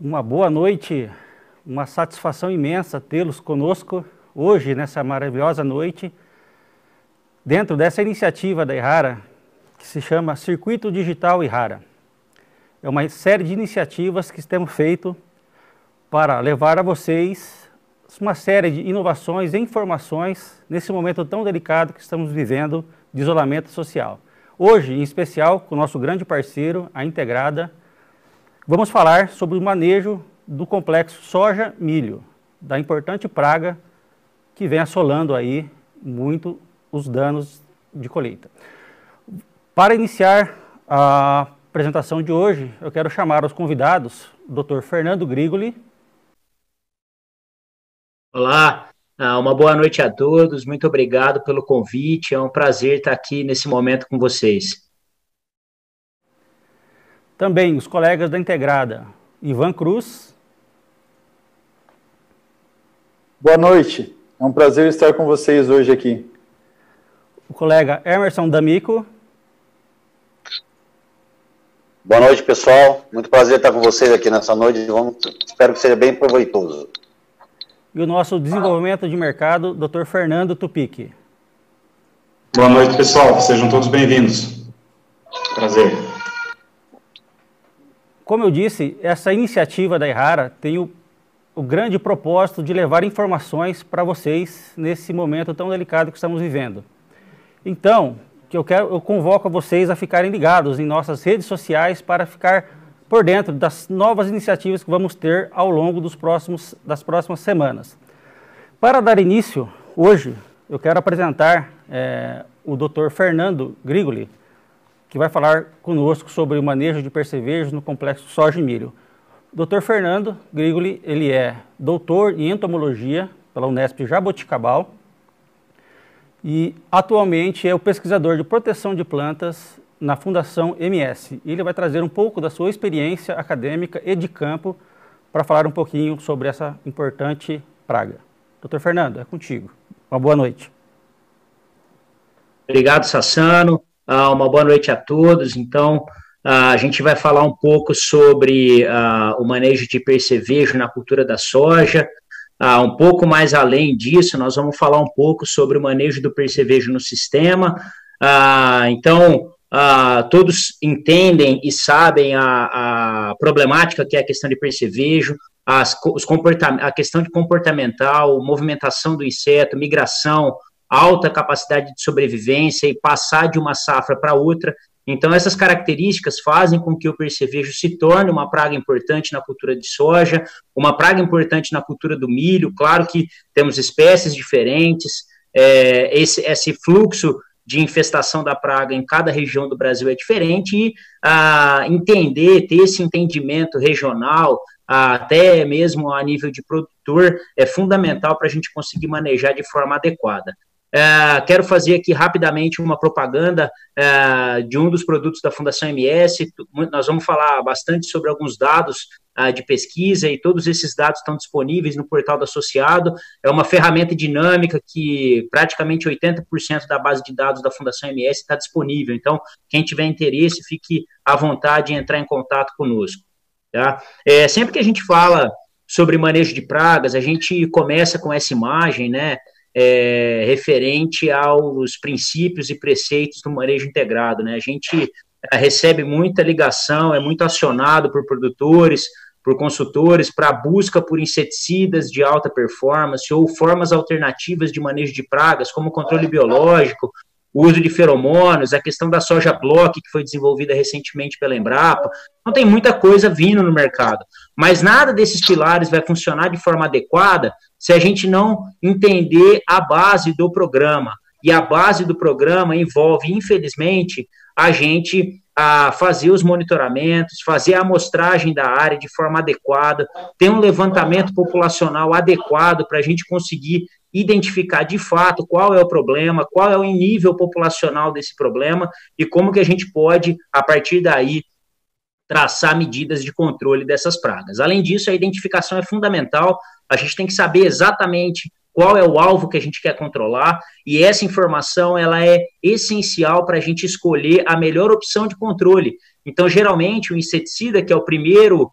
Uma boa noite, uma satisfação imensa tê-los conosco hoje, nessa maravilhosa noite, dentro dessa iniciativa da Errara, que se chama Circuito Digital Errara. É uma série de iniciativas que temos feito para levar a vocês uma série de inovações e informações nesse momento tão delicado que estamos vivendo de isolamento social. Hoje, em especial, com o nosso grande parceiro, a Integrada, vamos falar sobre o manejo do complexo soja-milho, da importante praga que vem assolando aí muito os danos de colheita. Para iniciar a apresentação de hoje, eu quero chamar os convidados, o Dr. Fernando Grigoli. Olá, uma boa noite a todos, muito obrigado pelo convite, é um prazer estar aqui nesse momento com vocês. Também os colegas da Integrada, Ivan Cruz. Boa noite, é um prazer estar com vocês hoje aqui. O colega Emerson D'Amico. Boa noite, pessoal, muito prazer estar com vocês aqui nessa noite, espero que seja bem proveitoso. E o nosso desenvolvimento de mercado, Dr. Fernando Tupic. Boa noite, pessoal. Sejam todos bem-vindos. Prazer. Como eu disse, essa iniciativa da Errara tem o grande propósito de levar informações para vocês nesse momento tão delicado que estamos vivendo. Então, eu convoco vocês a ficarem ligados em nossas redes sociais para ficar por dentro das novas iniciativas que vamos ter ao longo das próximas semanas. Para dar início, hoje, eu quero apresentar o Dr. Fernando Grigoli, que vai falar conosco sobre o manejo de percevejos no complexo soja e milho. O Dr. Fernando Grigoli, ele é doutor em entomologia pela Unesp Jaboticabal e atualmente é o pesquisador de proteção de plantas na Fundação MS. Ele vai trazer um pouco da sua experiência acadêmica e de campo para falar um pouquinho sobre essa importante praga. Dr. Fernando, é contigo. Uma boa noite. Obrigado, Sassano. Uma boa noite a todos. Então, a gente vai falar um pouco sobre o manejo de percevejo na cultura da soja. Um pouco mais além disso, nós vamos falar um pouco sobre o manejo do percevejo no sistema. Todos entendem e sabem a problemática que é a questão de percevejo, a questão de comportamental, movimentação do inseto, migração, alta capacidade de sobrevivência e passar de uma safra para outra. Então, essas características fazem com que o percevejo se torne uma praga importante na cultura de soja, uma praga importante na cultura do milho. Claro que temos espécies diferentes, esse fluxo de infestação da praga em cada região do Brasil é diferente e ter esse entendimento regional, até mesmo a nível de produtor, é fundamental para a gente conseguir manejar de forma adequada. Quero fazer aqui rapidamente uma propaganda de um dos produtos da Fundação MS. Nós vamos falar bastante sobre alguns dados de pesquisa e todos esses dados estão disponíveis no portal do associado. É uma ferramenta dinâmica que praticamente 80% da base de dados da Fundação MS está disponível. Então, quem tiver interesse, fique à vontade em entrar em contato conosco. Tá? Sempre que a gente fala sobre manejo de pragas, a gente começa com essa imagem, né? Referente aos princípios e preceitos do manejo integrado, né? A gente recebe muita ligação, é muito acionado por produtores, por consultores, para a busca por inseticidas de alta performance ou formas alternativas de manejo de pragas, como controle biológico, o uso de feromônios, a questão da soja block, que foi desenvolvida recentemente pela Embrapa. Então, tem muita coisa vindo no mercado, mas nada desses pilares vai funcionar de forma adequada se a gente não entender a base do programa. E a base do programa envolve, infelizmente, a gente fazer os monitoramentos, fazer a amostragem da área de forma adequada, ter um levantamento populacional adequado para a gente conseguir identificar de fato qual é o problema, qual é o nível populacional desse problema e como que a gente pode, a partir daí, traçar medidas de controle dessas pragas. Além disso, a identificação é fundamental, a gente tem que saber exatamente qual é o alvo que a gente quer controlar, e essa informação ela é essencial para a gente escolher a melhor opção de controle. Então, geralmente, o inseticida, que é o primeiro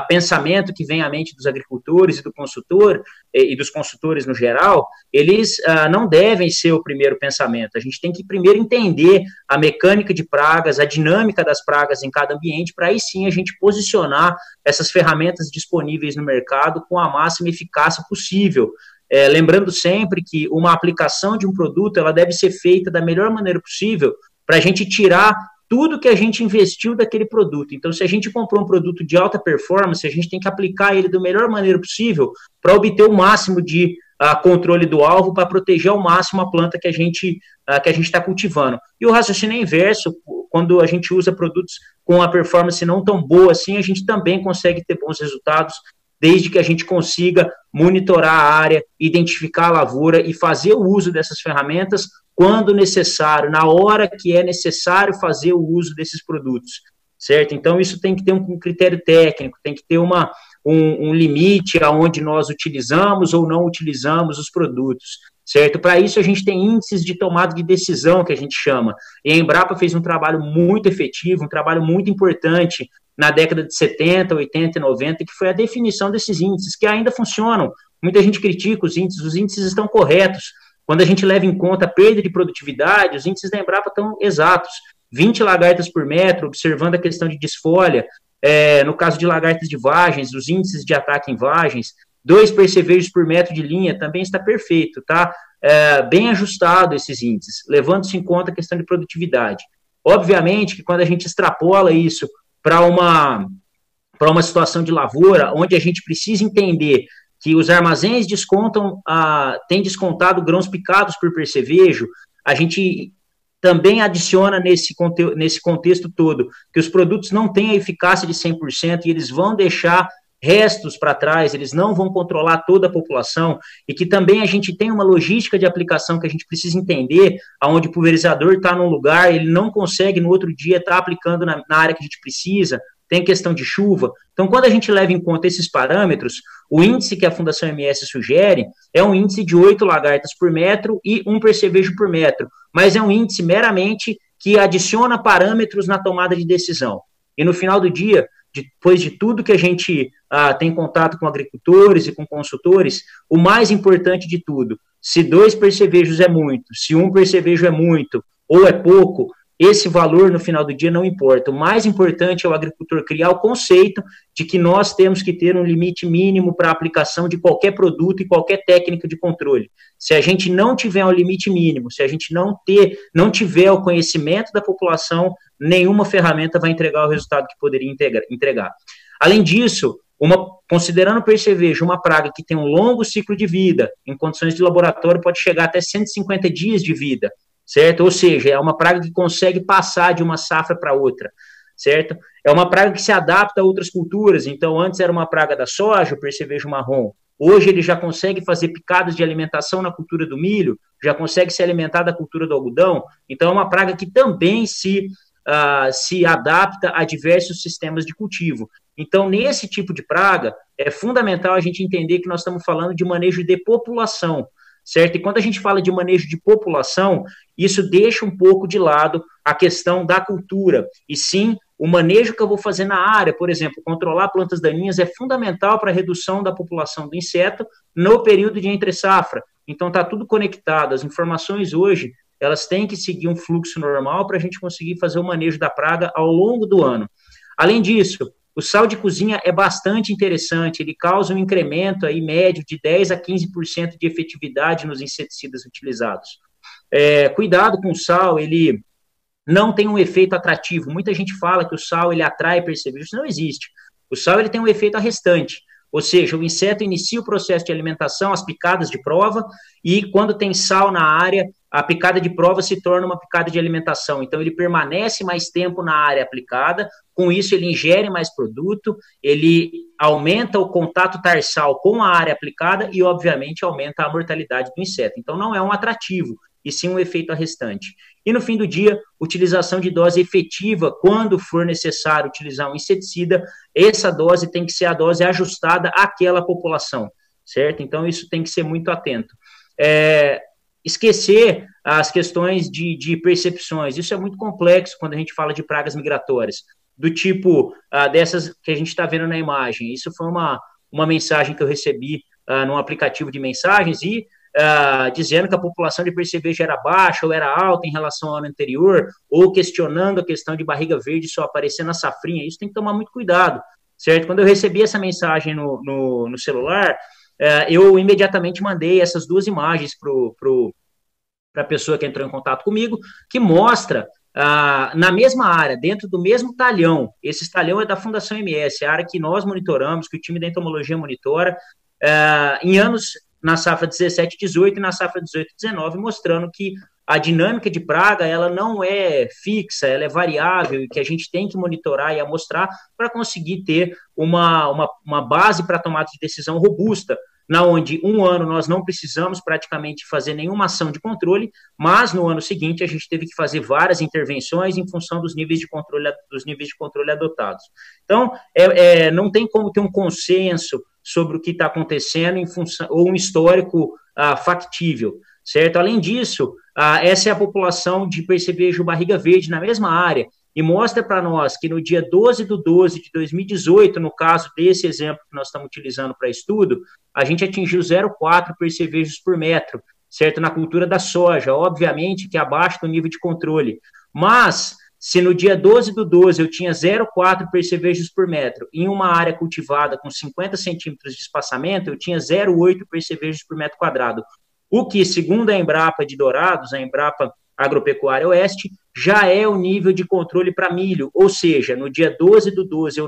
pensamento que vem à mente dos agricultores e do consultor, e dos consultores no geral, eles não devem ser o primeiro pensamento. A gente tem que primeiro entender a mecânica de pragas, a dinâmica das pragas em cada ambiente, para aí sim a gente posicionar essas ferramentas disponíveis no mercado com a máxima eficácia possível. Lembrando sempre que uma aplicação de um produto, ela deve ser feita da melhor maneira possível para a gente tirar tudo que a gente investiu daquele produto. Então, se a gente comprou um produto de alta performance, a gente tem que aplicar ele da melhor maneira possível para obter o máximo de controle do alvo, para proteger ao máximo a planta que a gente está cultivando. E o raciocínio é inverso, quando a gente usa produtos com a performance não tão boa assim, a gente também consegue ter bons resultados, desde que a gente consiga monitorar a área, identificar a lavoura e fazer o uso dessas ferramentas quando necessário, na hora que é necessário fazer o uso desses produtos, certo? Então, isso tem que ter um critério técnico, tem que ter um limite aonde nós utilizamos ou não utilizamos os produtos, certo? Para isso, a gente tem índices de tomada de decisão, que a gente chama, e a Embrapa fez um trabalho muito efetivo, um trabalho muito importante na década de 70, 80 e 90, que foi a definição desses índices, que ainda funcionam. Muita gente critica os índices estão corretos. Quando a gente leva em conta a perda de produtividade, os índices da Embrapa estão exatos. 20 lagartas por metro, observando a questão de desfolha, no caso de lagartas de vagens, os índices de ataque em vagens, 2 percevejos por metro de linha, também está perfeito, tá? Bem ajustado esses índices, levando-se em conta a questão de produtividade. Obviamente que quando a gente extrapola isso para uma situação de lavoura, onde a gente precisa entender que os armazéns têm descontado grãos picados por percevejo, a gente também adiciona nesse contexto todo que os produtos não têm a eficácia de 100% e eles vão deixar restos para trás, eles não vão controlar toda a população, e que também a gente tem uma logística de aplicação que a gente precisa entender, onde o pulverizador está num lugar, ele não consegue no outro dia estar aplicando na área que a gente precisa, tem questão de chuva. Então, quando a gente leva em conta esses parâmetros, o índice que a Fundação MS sugere é um índice de 8 lagartas por metro e 1 percevejo por metro, mas é um índice meramente que adiciona parâmetros na tomada de decisão. E no final do dia, depois de tudo que a gente tem contato com agricultores e com consultores, o mais importante de tudo, se 2 percevejos é muito, se 1 percevejo é muito ou é pouco, esse valor no final do dia não importa. O mais importante é o agricultor criar o conceito de que nós temos que ter um limite mínimo para a aplicação de qualquer produto e qualquer técnica de controle. Se a gente não tiver um limite mínimo, se a gente não tiver o conhecimento da população, nenhuma ferramenta vai entregar o resultado que poderia entregar. Além disso, considerando o percevejo uma praga que tem um longo ciclo de vida, em condições de laboratório pode chegar até 150 dias de vida, certo? Ou seja, é uma praga que consegue passar de uma safra para outra, certo? É uma praga que se adapta a outras culturas. Então, antes era uma praga da soja, o percevejo marrom. Hoje ele já consegue fazer picadas de alimentação na cultura do milho, já consegue se alimentar da cultura do algodão. Então, é uma praga que também se adapta a diversos sistemas de cultivo. Então, nesse tipo de praga, é fundamental a gente entender que nós estamos falando de manejo de população, certo? E quando a gente fala de manejo de população, isso deixa um pouco de lado a questão da cultura, e sim o manejo que eu vou fazer na área. Por exemplo, controlar plantas daninhas é fundamental para a redução da população do inseto no período de entre-safra. Então, está tudo conectado. As informações hoje, elas têm que seguir um fluxo normal para a gente conseguir fazer o manejo da praga ao longo do ano. Além disso, o sal de cozinha é bastante interessante, ele causa um incremento aí médio de 10 a 15% de efetividade nos inseticidas utilizados. Cuidado com o sal, ele não tem um efeito atrativo. Muita gente fala que o sal ele atrai percevejos, isso não existe. O sal ele tem um efeito arrestante, ou seja, o inseto inicia o processo de alimentação, as picadas de prova, e quando tem sal na área, a picada de prova se torna uma picada de alimentação. Então, ele permanece mais tempo na área aplicada, com isso ele ingere mais produto, ele aumenta o contato tarsal com a área aplicada e, obviamente, aumenta a mortalidade do inseto. Então, não é um atrativo, e sim um efeito arrestante. E, no fim do dia, utilização de dose efetiva, quando for necessário utilizar um inseticida, essa dose tem que ser a dose ajustada àquela população, certo? Então, isso tem que ser muito atento. Esquecer as questões de percepções, isso é muito complexo quando a gente fala de pragas migratórias. do tipo dessas que a gente está vendo na imagem. Isso foi uma mensagem que eu recebi num aplicativo de mensagens e dizendo que a população de percevejo era baixa ou era alta em relação ao ano anterior, ou questionando a questão de barriga verde só aparecer na safrinha. Isso tem que tomar muito cuidado, certo? Quando eu recebi essa mensagem no celular, eu imediatamente mandei essas duas imagens para a pessoa que entrou em contato comigo, que mostra na mesma área, dentro do mesmo talhão. Esse talhão é da Fundação MS, a área que nós monitoramos, que o time da entomologia monitora, em anos na safra 17-18 e na safra 18-19, mostrando que a dinâmica de praga, ela não é fixa, ela é variável e que a gente tem que monitorar e amostrar para conseguir ter uma base para tomada de decisão robusta, na onde um ano nós não precisamos praticamente fazer nenhuma ação de controle, mas no ano seguinte a gente teve que fazer várias intervenções em função dos níveis de controle adotados. Então, não tem como ter um consenso sobre o que está acontecendo em função, ou um histórico factível, certo? Além disso, essa é a população de percevejo barriga verde na mesma área, e mostra para nós que no dia 12/12 de 2018, no caso desse exemplo que nós estamos utilizando para estudo, a gente atingiu 0,4 percevejos por metro, certo? Na cultura da soja, obviamente que abaixo do nível de controle, mas se no dia 12/12 eu tinha 0,4 percevejos por metro em uma área cultivada com 50 centímetros de espaçamento, eu tinha 0,8 percevejos por metro quadrado. O que, segundo a Embrapa de Dourados, a Embrapa Agropecuária Oeste, já é o nível de controle para milho, ou seja, no dia 12/12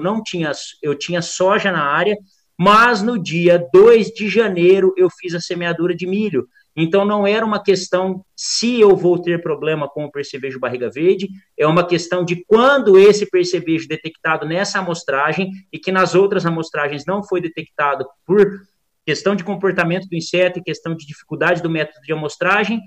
eu tinha soja na área, mas no dia 2 de janeiro eu fiz a semeadura de milho. Então, não era uma questão se eu vou ter problema com o percevejo barriga verde, é uma questão de quando esse percevejo detectado nessa amostragem e que nas outras amostragens não foi detectado por questão de comportamento do inseto e questão de dificuldade do método de amostragem,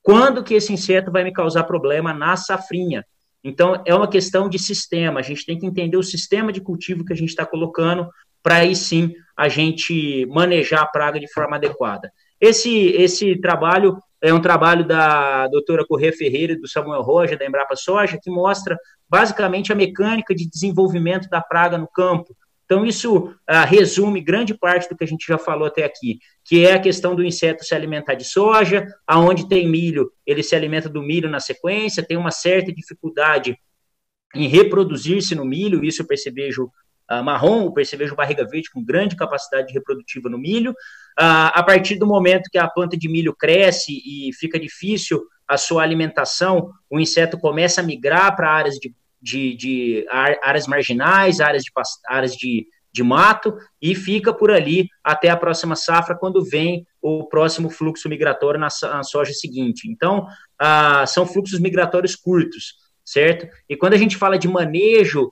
quando que esse inseto vai me causar problema na safrinha. Então, é uma questão de sistema, a gente tem que entender o sistema de cultivo que a gente está colocando para aí sim a gente manejar a praga de forma adequada. Esse trabalho é um trabalho da doutora Corrêa Ferreira e do Samuel Roja, da Embrapa Soja, que mostra basicamente a mecânica de desenvolvimento da praga no campo. Então, isso resume grande parte do que a gente já falou até aqui, que é a questão do inseto se alimentar de soja, aonde tem milho, ele se alimenta do milho na sequência, tem uma certa dificuldade em reproduzir-se no milho, isso eu percevejo marrom, o percevejo barriga verde com grande capacidade reprodutiva no milho. A partir do momento que a planta de milho cresce e fica difícil a sua alimentação, o inseto começa a migrar para áreas áreas marginais, áreas de mato, e fica por ali até a próxima safra, quando vem o próximo fluxo migratório na soja seguinte. Então, são fluxos migratórios curtos, certo? E quando a gente fala de manejo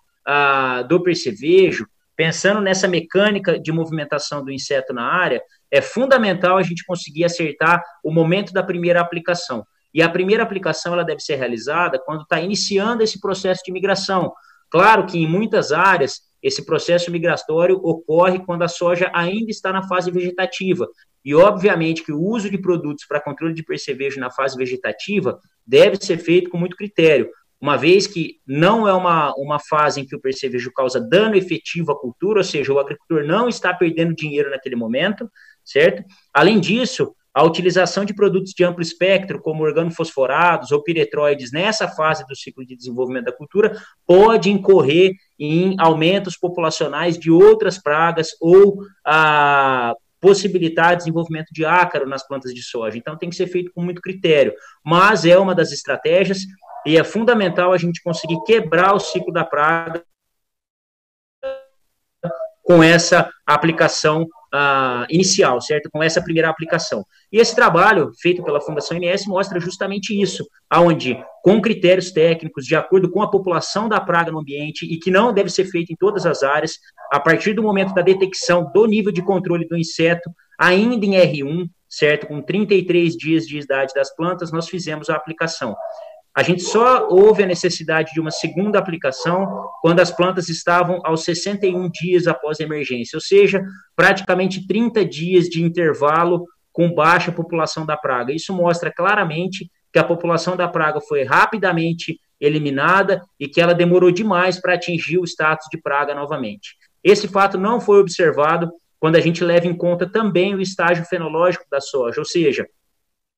do percevejo, pensando nessa mecânica de movimentação do inseto na área, é fundamental a gente conseguir acertar o momento da primeira aplicação. E a primeira aplicação ela deve ser realizada quando está iniciando esse processo de migração. Claro que em muitas áreas esse processo migratório ocorre quando a soja ainda está na fase vegetativa. E obviamente que o uso de produtos para controle de percevejo na fase vegetativa deve ser feito com muito critério, uma vez que não é uma fase em que o percevejo causa dano efetivo à cultura, ou seja, o agricultor não está perdendo dinheiro naquele momento, certo? Além disso, a utilização de produtos de amplo espectro, como organofosforados ou piretroides, nessa fase do ciclo de desenvolvimento da cultura, pode incorrer em aumentos populacionais de outras pragas ou possibilitar desenvolvimento de ácaro nas plantas de soja. Então, tem que ser feito com muito critério, mas é uma das estratégias e é fundamental a gente conseguir quebrar o ciclo da praga com essa aplicação inicial, certo? Com essa primeira aplicação. E esse trabalho, feito pela Fundação MS, mostra justamente isso, onde, com critérios técnicos, de acordo com a população da praga no ambiente, e que não deve ser feito em todas as áreas, a partir do momento da detecção do nível de controle do inseto, ainda em R1, certo? Com 33 dias de idade das plantas, nós fizemos a aplicação. A gente só houve a necessidade de uma segunda aplicação quando as plantas estavam aos 61 dias após a emergência, ou seja, praticamente 30 dias de intervalo com baixa população da praga. Isso mostra claramente que a população da praga foi rapidamente eliminada e que ela demorou demais para atingir o status de praga novamente. Esse fato não foi observado quando a gente leva em conta também o estágio fenológico da soja, ou seja,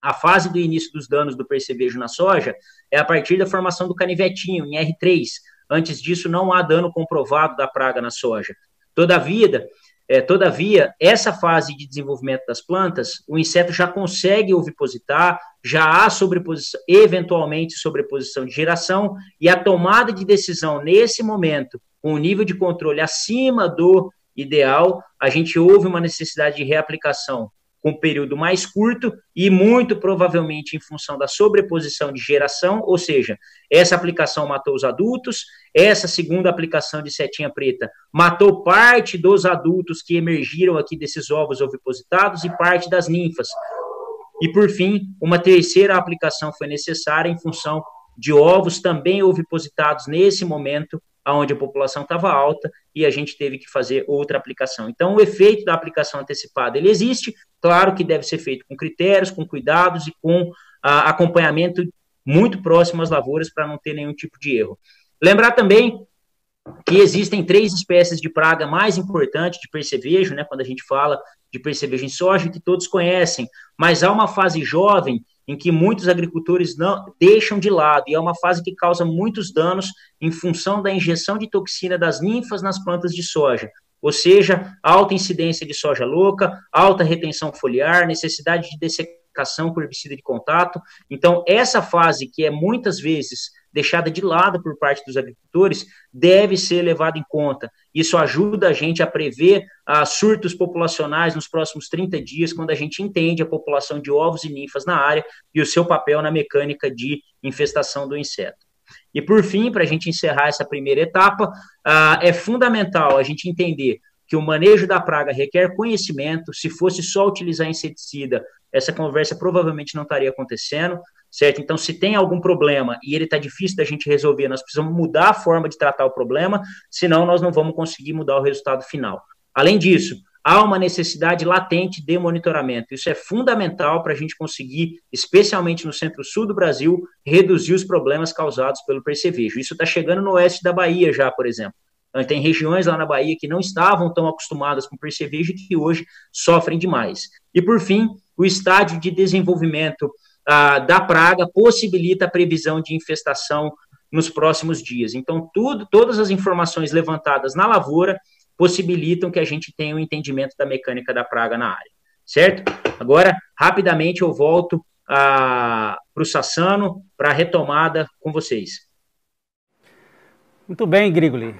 a fase do início dos danos do percevejo na soja é a partir da formação do canivetinho, em R3. Antes disso, não há dano comprovado da praga na soja. Todavia, essa fase de desenvolvimento das plantas, o inseto já consegue ovipositar, já há sobreposição, eventualmente sobreposição de geração, e a tomada de decisão nesse momento, com o nível de controle acima do ideal, a gente houve uma necessidade de reaplicação com um período mais curto e muito provavelmente em função da sobreposição de geração, ou seja, essa aplicação matou os adultos, essa segunda aplicação de setinha preta matou parte dos adultos que emergiram aqui desses ovos ovipositados e parte das ninfas. E, por fim, uma terceira aplicação foi necessária em função de ovos também ovipositados nesse momento, onde a população estava alta e a gente teve que fazer outra aplicação. Então, o efeito da aplicação antecipada, ele existe, claro que deve ser feito com critérios, com cuidados e com acompanhamento muito próximo às lavouras para não ter nenhum tipo de erro. Lembrar também que existem 3 espécies de praga mais importantes de percevejo, né, quando a gente fala de percevejo em soja, que todos conhecem, mas há uma fase jovem em que muitos agricultores não deixam de lado, e é uma fase que causa muitos danos em função da injeção de toxina das ninfas nas plantas de soja, ou seja, alta incidência de soja louca, alta retenção foliar, necessidade de dessecação por herbicida de contato. Então, essa fase que é muitas vezes deixada de lado por parte dos agricultores, deve ser levada em conta. Isso ajuda a gente a prever surtos populacionais nos próximos 30 dias, quando a gente entende a população de ovos e ninfas na área e o seu papel na mecânica de infestação do inseto. E, por fim, para a gente encerrar essa primeira etapa, é fundamental a gente entender que o manejo da praga requer conhecimento. Se fosse só utilizar inseticida, essa conversa provavelmente não estaria acontecendo, certo? Então, se tem algum problema e ele está difícil da gente resolver, nós precisamos mudar a forma de tratar o problema, senão nós não vamos conseguir mudar o resultado final. Além disso, há uma necessidade latente de monitoramento. Isso é fundamental para a gente conseguir, especialmente no centro-sul do Brasil, reduzir os problemas causados pelo percevejo. Isso está chegando no oeste da Bahia já, por exemplo. Tem regiões lá na Bahia que não estavam tão acostumadas com percevejo e que hoje sofrem demais. E, por fim, o estágio de desenvolvimento da praga possibilita a previsão de infestação nos próximos dias. Então, todas as informações levantadas na lavoura possibilitam que a gente tenha um entendimento da mecânica da praga na área, certo? Agora, rapidamente, eu volto para o Sassano para a retomada com vocês. Muito bem, Grigoli.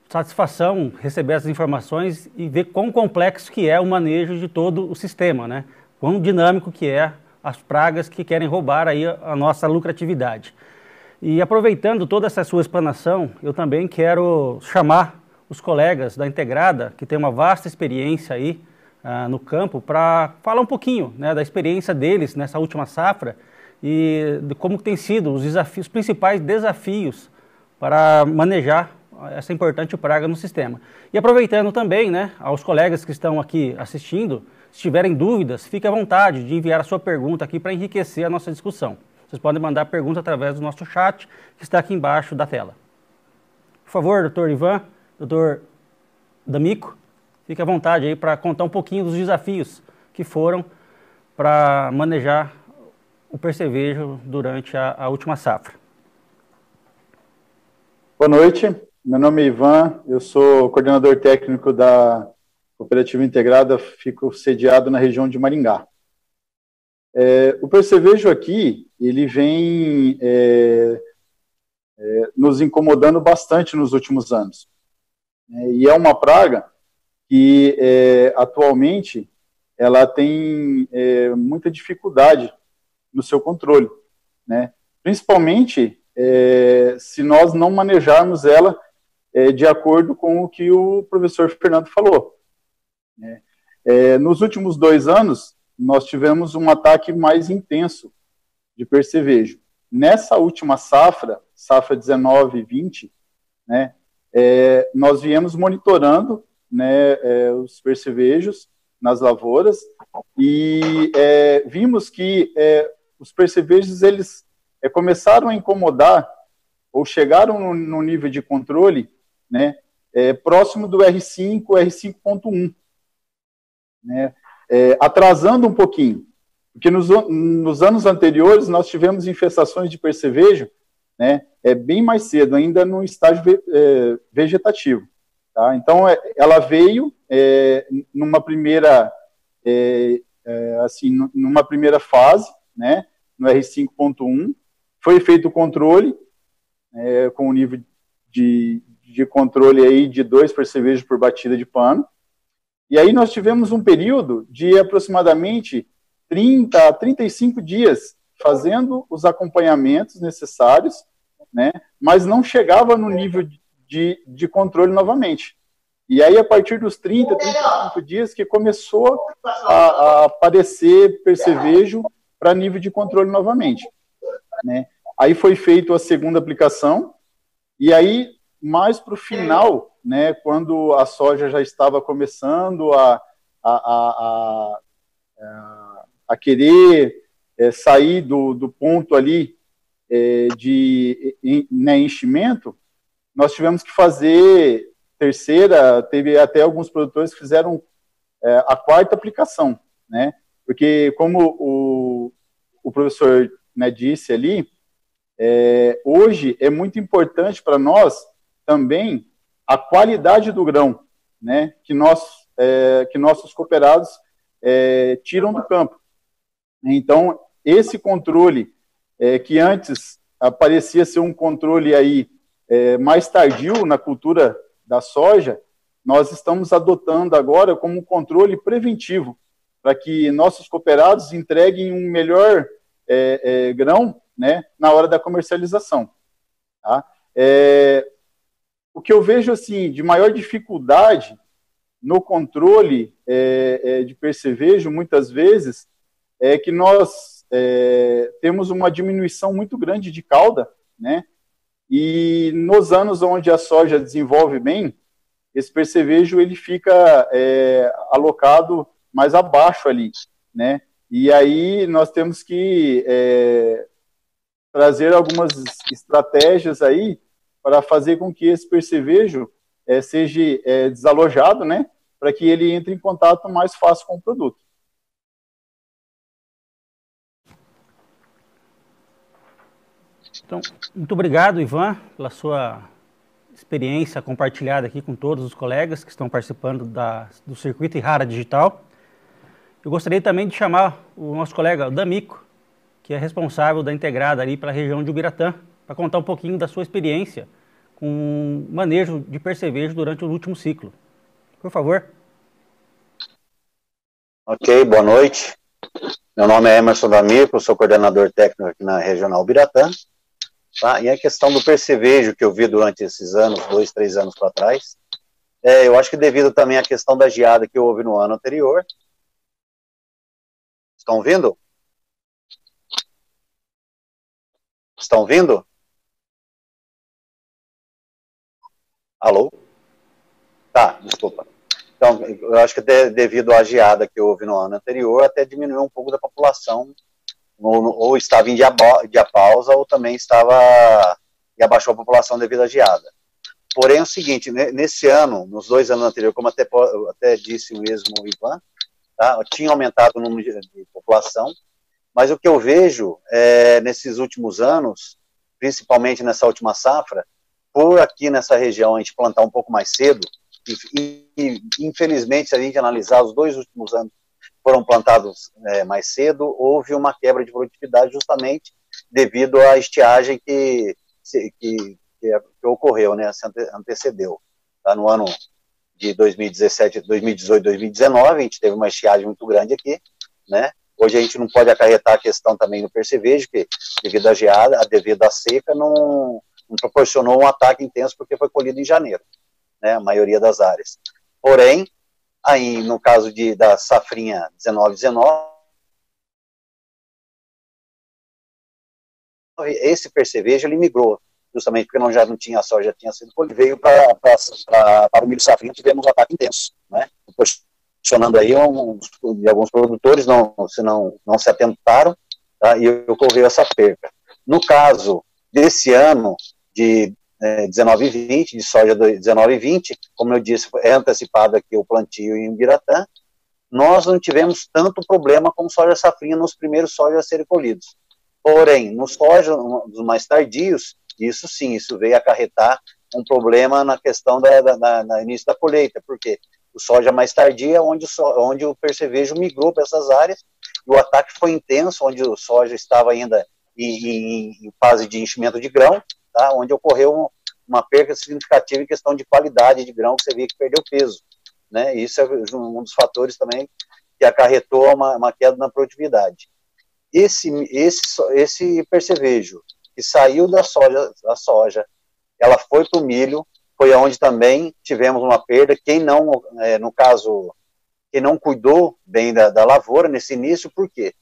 Satisfação receber essas informações e ver quão complexo que é o manejo de todo o sistema, né? Quão dinâmico que é as pragas que querem roubar aí a nossa lucratividade. E aproveitando toda essa sua explanação, eu também quero chamar os colegas da Integrada, que tem uma vasta experiência aí no campo, para falar um pouquinho, né, da experiência deles nessa última safra e de como tem sido os principais desafios para manejar essa importante praga no sistema. E aproveitando também, né, aos colegas que estão aqui assistindo, se tiverem dúvidas, fique à vontade de enviar a sua pergunta aqui para enriquecer a nossa discussão. Vocês podem mandar pergunta através do nosso chat, que está aqui embaixo da tela. Por favor, doutor Ivan, doutor D'Amico, fique à vontade aí para contar um pouquinho dos desafios que foram para manejar o percevejo durante a última safra. Boa noite, meu nome é Ivan, eu sou coordenador técnico da Cooperativa Integrada, fico sediado na região de Maringá. O percevejo aqui, ele vem nos incomodando bastante nos últimos anos. E é uma praga que, atualmente, ela tem muita dificuldade no seu controle, né? Principalmente se nós não manejarmos ela de acordo com o que o professor Fernando falou. Nos últimos 2 anos, nós tivemos um ataque mais intenso de percevejo. Nessa última safra 19 e 20, né, nós viemos monitorando, né, os percevejos nas lavouras e vimos que os percevejos, eles começaram a incomodar ou chegaram no nível de controle, né, próximo do R5, R5.1, né, atrasando um pouquinho, porque nos anos anteriores nós tivemos infestações de percevejo, né, bem mais cedo, ainda no estágio vegetativo. Tá? Então, ela veio numa primeira fase, né, no R5.1, foi feito o controle, com o nível de controle aí de 2 percevejos por batida de pano, e aí nós tivemos um período de aproximadamente 30 a 35 dias fazendo os acompanhamentos necessários, né, mas não chegava no nível de controle novamente. E aí, a partir dos 30, 35 dias, que começou a aparecer percevejo para nível de controle novamente, né. Aí foi feita a segunda aplicação, e aí, mais para o final, né, quando a soja já estava começando a querer sair do ponto ali de enchimento, nós tivemos que fazer terceira, teve até alguns produtores que fizeram a quarta aplicação, né, porque como o professor, né, disse ali, hoje é muito importante para nós também a qualidade do grão, né, que nossos cooperados tiram do campo. Então, esse controle, que antes parecia ser um controle aí, mais tardio na cultura da soja, nós estamos adotando agora como um controle preventivo, para que nossos cooperados entreguem um melhor grão, né, na hora da comercialização. Tá? O que eu vejo assim, de maior dificuldade no controle de percevejo, muitas vezes, é que nós temos uma diminuição muito grande de cauda, né? E nos anos onde a soja desenvolve bem, esse percevejo ele fica alocado mais abaixo ali, né? E aí nós temos que trazer algumas estratégias aí para fazer com que esse percevejo seja desalojado, né? Para que ele entre em contato mais fácil com o produto. Então, muito obrigado, Ivan, pela sua experiência compartilhada aqui com todos os colegas que estão participando do Circuito Errara Digital. Eu gostaria também de chamar o nosso colega, o D'Amico, que é responsável da integrada ali pela região de Ubiratã, para contar um pouquinho da sua experiência com manejo de percevejo durante o último ciclo. Por favor. Ok, boa noite. Meu nome é Emerson D'Amico, sou coordenador técnico aqui na Regional Ubiratã. Tá? E a questão do percevejo que eu vi durante esses anos, 2, 3 anos para trás, eu acho que devido também à questão da geada que houve no ano anterior. Estão ouvindo? Estão ouvindo? Alô? Tá, desculpa. Então, eu acho que devido à geada que houve no ano anterior, até diminuiu um pouco da população, ou estava em diapausa, ou também estava e abaixou a população devido à geada. Porém, é o seguinte, nesse ano, nos 2 anos anteriores, como até disse o mesmo Ivan, tá, tinha aumentado o número de população, mas o que eu vejo nesses últimos anos, principalmente nessa última safra, por aqui nessa região a gente plantar um pouco mais cedo, e infelizmente, se a gente analisar os 2 últimos anos foram plantados mais cedo, houve uma quebra de produtividade justamente devido à estiagem que ocorreu, né, se antecedeu. Tá? No ano de 2017, 2018, 2019, a gente teve uma estiagem muito grande aqui, né? Hoje a gente não pode acarretar a questão também do percevejo, que devido à geada, devido à seca, não proporcionou um ataque intenso porque foi colhido em janeiro, né, a maioria das áreas. Porém, aí no caso da safrinha 19-19, esse percevejo ele migrou, justamente porque já não tinha soja, já tinha sido colhido, veio para o milho safrinha, tivemos um ataque intenso, né, proporcionando aí alguns produtores não se atentaram, tá, e ocorreu essa perca. No caso desse ano de 19 e 20, de soja 19 e 20, como eu disse, é antecipado aqui o plantio em Ubiratã, nós não tivemos tanto problema com soja safrinha nos primeiros sojas a serem colhidos. Porém, nos soja dos mais tardios, isso sim, isso veio acarretar um problema na questão no início da colheita, porque o soja mais tardia é onde o percevejo migrou para essas áreas, e o ataque foi intenso, onde o soja estava ainda em fase de enchimento de grão, tá? Onde ocorreu uma perda significativa em questão de qualidade de grão, que você via que perdeu peso, né? Isso é um dos fatores também que acarretou uma queda na produtividade. Esse percevejo que saiu da soja, ela foi para o milho, foi onde também tivemos uma perda. Quem não, no caso, quem não cuidou bem da lavoura nesse início, por quê?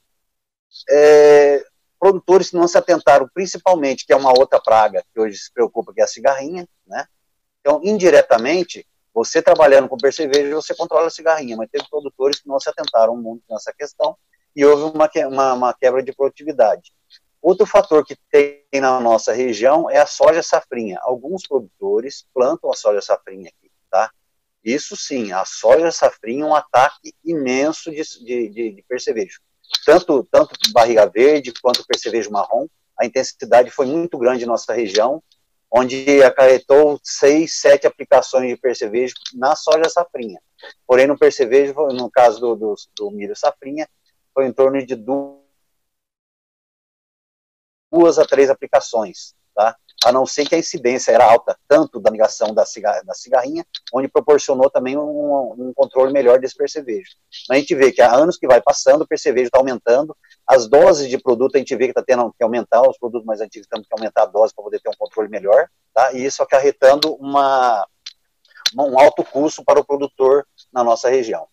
Produtores que não se atentaram, principalmente, que é uma outra praga que hoje se preocupa, que é a cigarrinha, né? Então, indiretamente, você trabalhando com percevejo, você controla a cigarrinha, mas teve produtores que não se atentaram muito nessa questão e houve uma quebra de produtividade. Outro fator que tem na nossa região é a soja safrinha. Alguns produtores plantam a soja safrinha aqui, tá? Isso sim, a soja safrinha é um ataque imenso de percevejo. Tanto barriga verde quanto percevejo marrom, a intensidade foi muito grande em nossa região, onde acarretou 6, 7 aplicações de percevejo na soja safrinha. Porém, no percevejo, no caso do milho safrinha, foi em torno de 2 a 3 aplicações, tá? A não ser que a incidência era alta, tanto da migração da cigarrinha, onde proporcionou também um controle melhor desse percevejo. A gente vê que há anos que vai passando, o percevejo está aumentando, as doses de produto a gente vê que está tendo que aumentar, os produtos mais antigos temos que aumentar a dose para poder ter um controle melhor, tá? E isso acarretando um alto custo para o produtor na nossa região.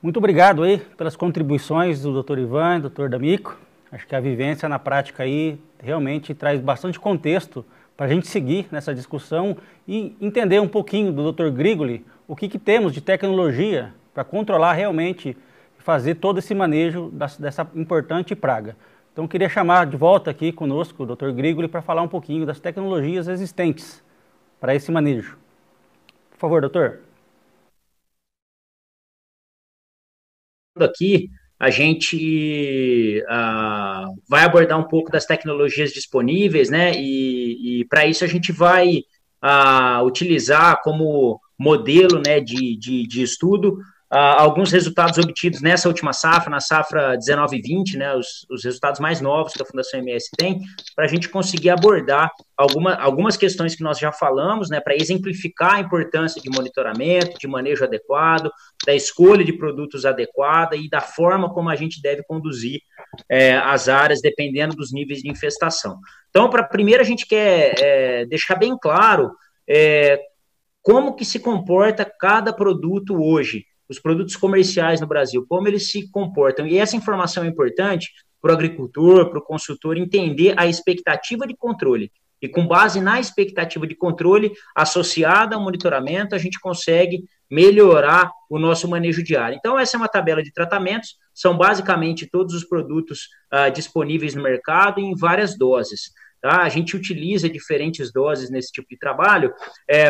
Muito obrigado aí pelas contribuições do Dr. Ivan, Dr. D'Amico. Acho que a vivência na prática aí realmente traz bastante contexto para a gente seguir nessa discussão e entender um pouquinho do Dr. Grigoli, o que temos de tecnologia para controlar realmente e fazer todo esse manejo dessa importante praga. Então, queria chamar de volta aqui conosco o Dr. Grigoli para falar um pouquinho das tecnologias existentes para esse manejo. Por favor, doutor. Aqui, a gente vai abordar um pouco das tecnologias disponíveis, né? E para isso a gente vai utilizar como modelo, né, de estudo alguns resultados obtidos nessa última safra, na safra 19 e 20, né, os resultados mais novos que a Fundação MS tem, para a gente conseguir abordar algumas questões que nós já falamos, né, para exemplificar a importância de monitoramento, de manejo adequado, da escolha de produtos adequada e da forma como a gente deve conduzir as áreas dependendo dos níveis de infestação. Então, primeiro a gente quer deixar bem claro como que se comporta cada produto hoje, os produtos comerciais no Brasil, como eles se comportam. E essa informação é importante para o agricultor, para o consultor entender a expectativa de controle. E com base na expectativa de controle associada ao monitoramento, a gente consegue melhorar o nosso manejo diário. Então, essa é uma tabela de tratamentos, são basicamente todos os produtos disponíveis no mercado em várias doses. Tá? A gente utiliza diferentes doses nesse tipo de trabalho,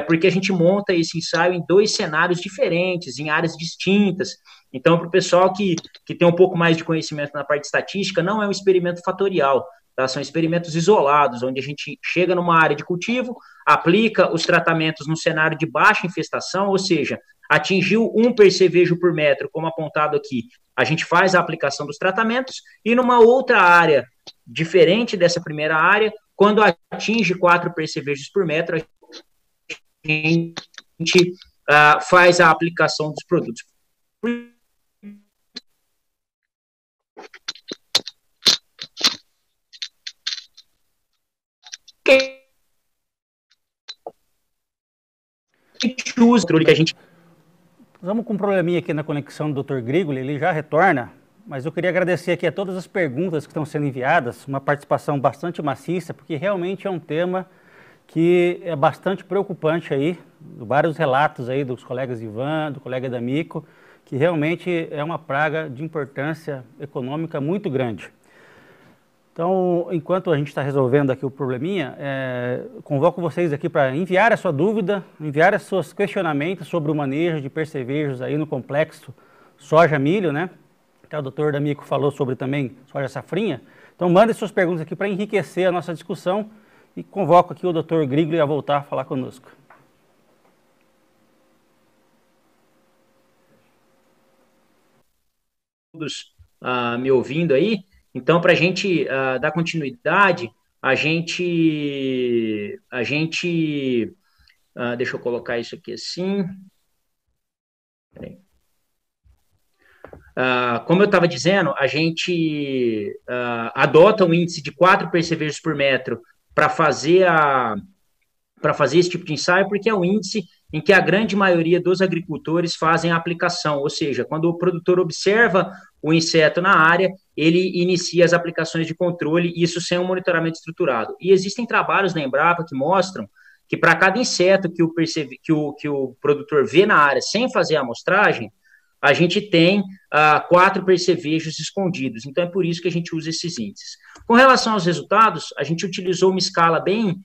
porque a gente monta esse ensaio em 2 cenários diferentes, em áreas distintas. Então, para o pessoal que tem um pouco mais de conhecimento na parte de estatística, não é um experimento fatorial, tá? São experimentos isolados, onde a gente chega numa área de cultivo, aplica os tratamentos num cenário de baixa infestação, ou seja, atingiu 1 percevejo por metro, como apontado aqui, a gente faz a aplicação dos tratamentos, e numa outra área, diferente dessa primeira área, quando atinge 4 percevejos por metro, a gente faz a aplicação dos produtos. Que a gente... Vamos com um probleminha aqui na conexão do Dr. Grigoli, ele já retorna, mas eu queria agradecer aqui a todas as perguntas que estão sendo enviadas, uma participação bastante maciça, porque realmente é um tema que é bastante preocupante aí, vários relatos aí dos colegas Ivan, do colega D'Amico, que realmente é uma praga de importância econômica muito grande. Então, enquanto a gente está resolvendo aqui o probleminha, convoco vocês aqui para enviar a sua dúvida, enviar os seus questionamentos sobre o manejo de percevejos aí no complexo soja-milho, né? Até o doutor D'Amico falou sobre também soja-safrinha. Então, mandem suas perguntas aqui para enriquecer a nossa discussão e convoco aqui o doutor Grigli a voltar a falar conosco. Todos me ouvindo aí. Então, para a gente dar continuidade, deixa eu colocar isso aqui assim. Peraí. Como eu estava dizendo, a gente adota um índice de 4 percevejos por metro para fazer esse tipo de ensaio, porque é um índice em que a grande maioria dos agricultores fazem a aplicação, ou seja, quando o produtor observa o inseto na área, ele inicia as aplicações de controle, isso sem um monitoramento estruturado. E existem trabalhos na Embrapa que mostram que para cada inseto que o produtor vê na área sem fazer a amostragem, a gente tem 4 percevejos escondidos. Então, é por isso que a gente usa esses índices. Com relação aos resultados, a gente utilizou uma escala bem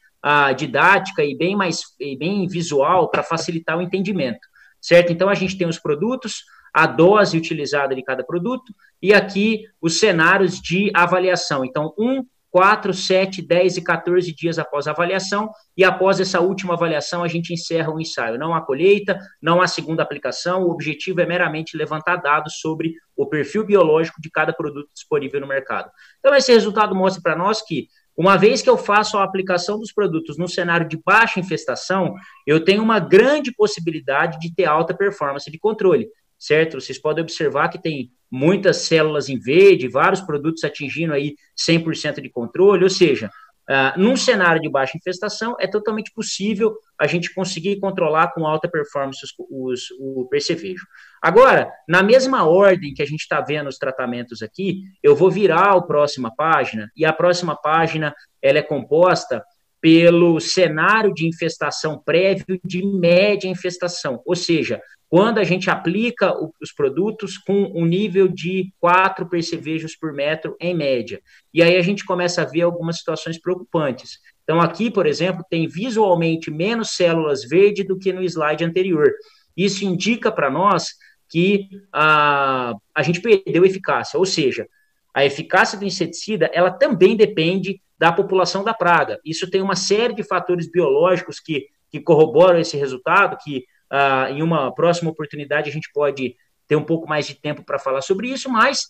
didática e bem visual para facilitar o entendimento, certo? Então, a gente tem os produtos, a dose utilizada de cada produto e aqui os cenários de avaliação. Então, 1, 4, 7, 10 e 14 dias após a avaliação, e após essa última avaliação a gente encerra o ensaio. Não há colheita, não há segunda aplicação, o objetivo é meramente levantar dados sobre o perfil biológico de cada produto disponível no mercado. Então esse resultado mostra para nós que, uma vez que eu faço a aplicação dos produtos no cenário de baixa infestação, eu tenho uma grande possibilidade de ter alta performance de controle, certo? Vocês podem observar que tem muitas células em verde, vários produtos atingindo aí 100% de controle, ou seja, num cenário de baixa infestação, é totalmente possível a gente conseguir controlar com alta performance o percevejo. Agora, na mesma ordem que a gente está vendo os tratamentos aqui, eu vou virar a próxima página, e a próxima página ela é composta pelo cenário de infestação prévio de média infestação, ou seja, quando a gente aplica os produtos com um nível de 4 percevejos por metro em média. E aí a gente começa a ver algumas situações preocupantes. Então aqui, por exemplo, tem visualmente menos células verdes do que no slide anterior. Isso indica para nós que a gente perdeu eficácia, ou seja, a eficácia do inseticida, ela também depende da população da praga. Isso tem uma série de fatores biológicos que corroboram esse resultado, que em uma próxima oportunidade a gente pode ter um pouco mais de tempo para falar sobre isso, mas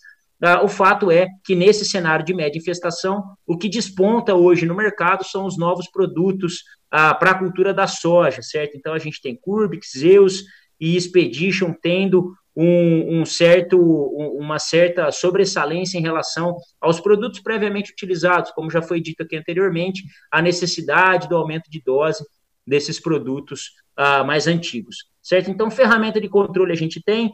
o fato é que nesse cenário de média infestação, o que desponta hoje no mercado são os novos produtos para a cultura da soja, certo? Então a gente tem Curbix, Zeus e Expedition tendo uma certa sobressalência em relação aos produtos previamente utilizados, como já foi dito aqui anteriormente, a necessidade do aumento de dose desses produtos mais antigos, certo? Então, ferramenta de controle a gente tem,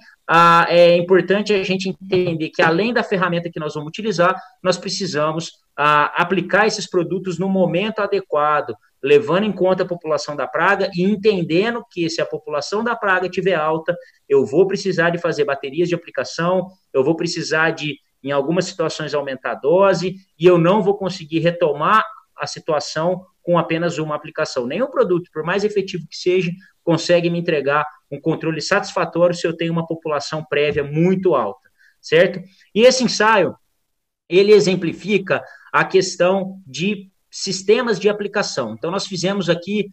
é importante a gente entender que além da ferramenta que nós vamos utilizar, nós precisamos aplicar esses produtos no momento adequado, levando em conta a população da praga e entendendo que se a população da praga estiver alta, eu vou precisar de fazer baterias de aplicação, eu vou precisar de, em algumas situações, aumentar a dose, e eu não vou conseguir retomar a situação com apenas uma aplicação. Nenhum produto, por mais efetivo que seja, consegue me entregar um controle satisfatório se eu tenho uma população prévia muito alta, certo? E esse ensaio, ele exemplifica a questão de sistemas de aplicação. Então, nós fizemos aqui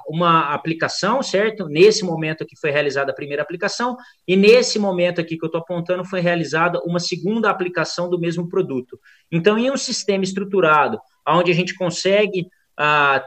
uma aplicação, certo? Nesse momento aqui foi realizada a primeira aplicação, e nesse momento aqui que eu estou apontando foi realizada uma segunda aplicação do mesmo produto. Então, em um sistema estruturado, onde a gente consegue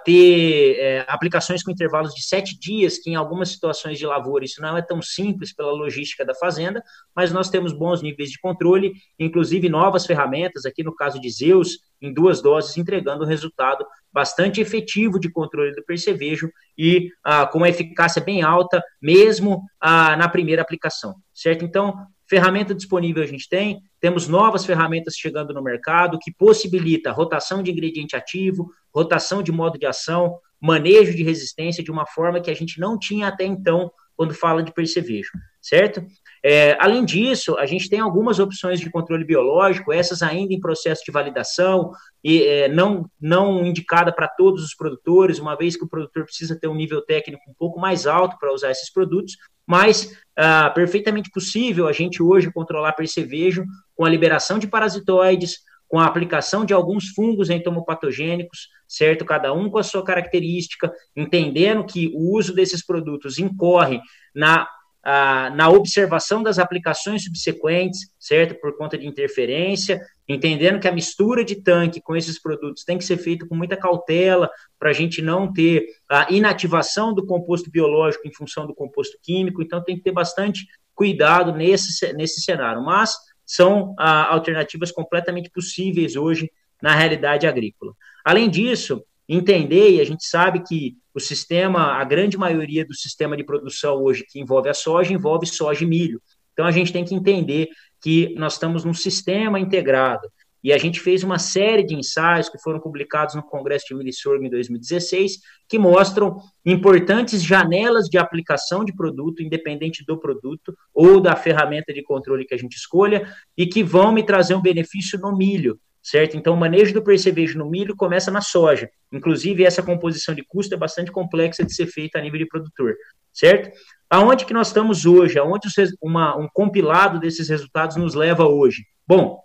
ter aplicações com intervalos de 7 dias, que em algumas situações de lavoura isso não é tão simples pela logística da fazenda, mas nós temos bons níveis de controle, inclusive novas ferramentas, aqui no caso de Zeus, em 2 doses, entregando um resultado bastante efetivo de controle do percevejo e com uma eficácia bem alta, mesmo na primeira aplicação, certo? Então, ferramenta disponível a gente tem, temos novas ferramentas chegando no mercado que possibilita rotação de ingrediente ativo, rotação de modo de ação, manejo de resistência de uma forma que a gente não tinha até então quando fala de percevejo. certo? Além disso, a gente tem algumas opções de controle biológico, essas ainda em processo de validação, e não indicada para todos os produtores, uma vez que o produtor precisa ter um nível técnico um pouco mais alto para usar esses produtos, mas perfeitamente possível a gente hoje controlar percevejo com a liberação de parasitoides, com a aplicação de alguns fungos entomopatogênicos, certo? Cada um com a sua característica, entendendo que o uso desses produtos incorre na observação das aplicações subsequentes, certo? Por conta de interferência, entendendo que a mistura de tanque com esses produtos tem que ser feita com muita cautela para a gente não ter a inativação do composto biológico em função do composto químico, então tem que ter bastante cuidado nesse cenário, mas são alternativas completamente possíveis hoje na realidade agrícola. Além disso, entender, e a gente sabe que o sistema, a grande maioria do sistema de produção hoje que envolve envolve soja e milho. Então, a gente tem que entender que nós estamos num sistema integrado. E a gente fez uma série de ensaios que foram publicados no Congresso de Milho e Sorgo em 2016, que mostram importantes janelas de aplicação de produto, independente do produto ou da ferramenta de controle que a gente escolha, e que vão me trazer um benefício no milho, certo? Então, o manejo do percevejo no milho começa na soja. Inclusive, essa composição de custo é bastante complexa de ser feita a nível de produtor, certo? Aonde que nós estamos hoje? Aonde um compilado desses resultados nos leva hoje? Bom,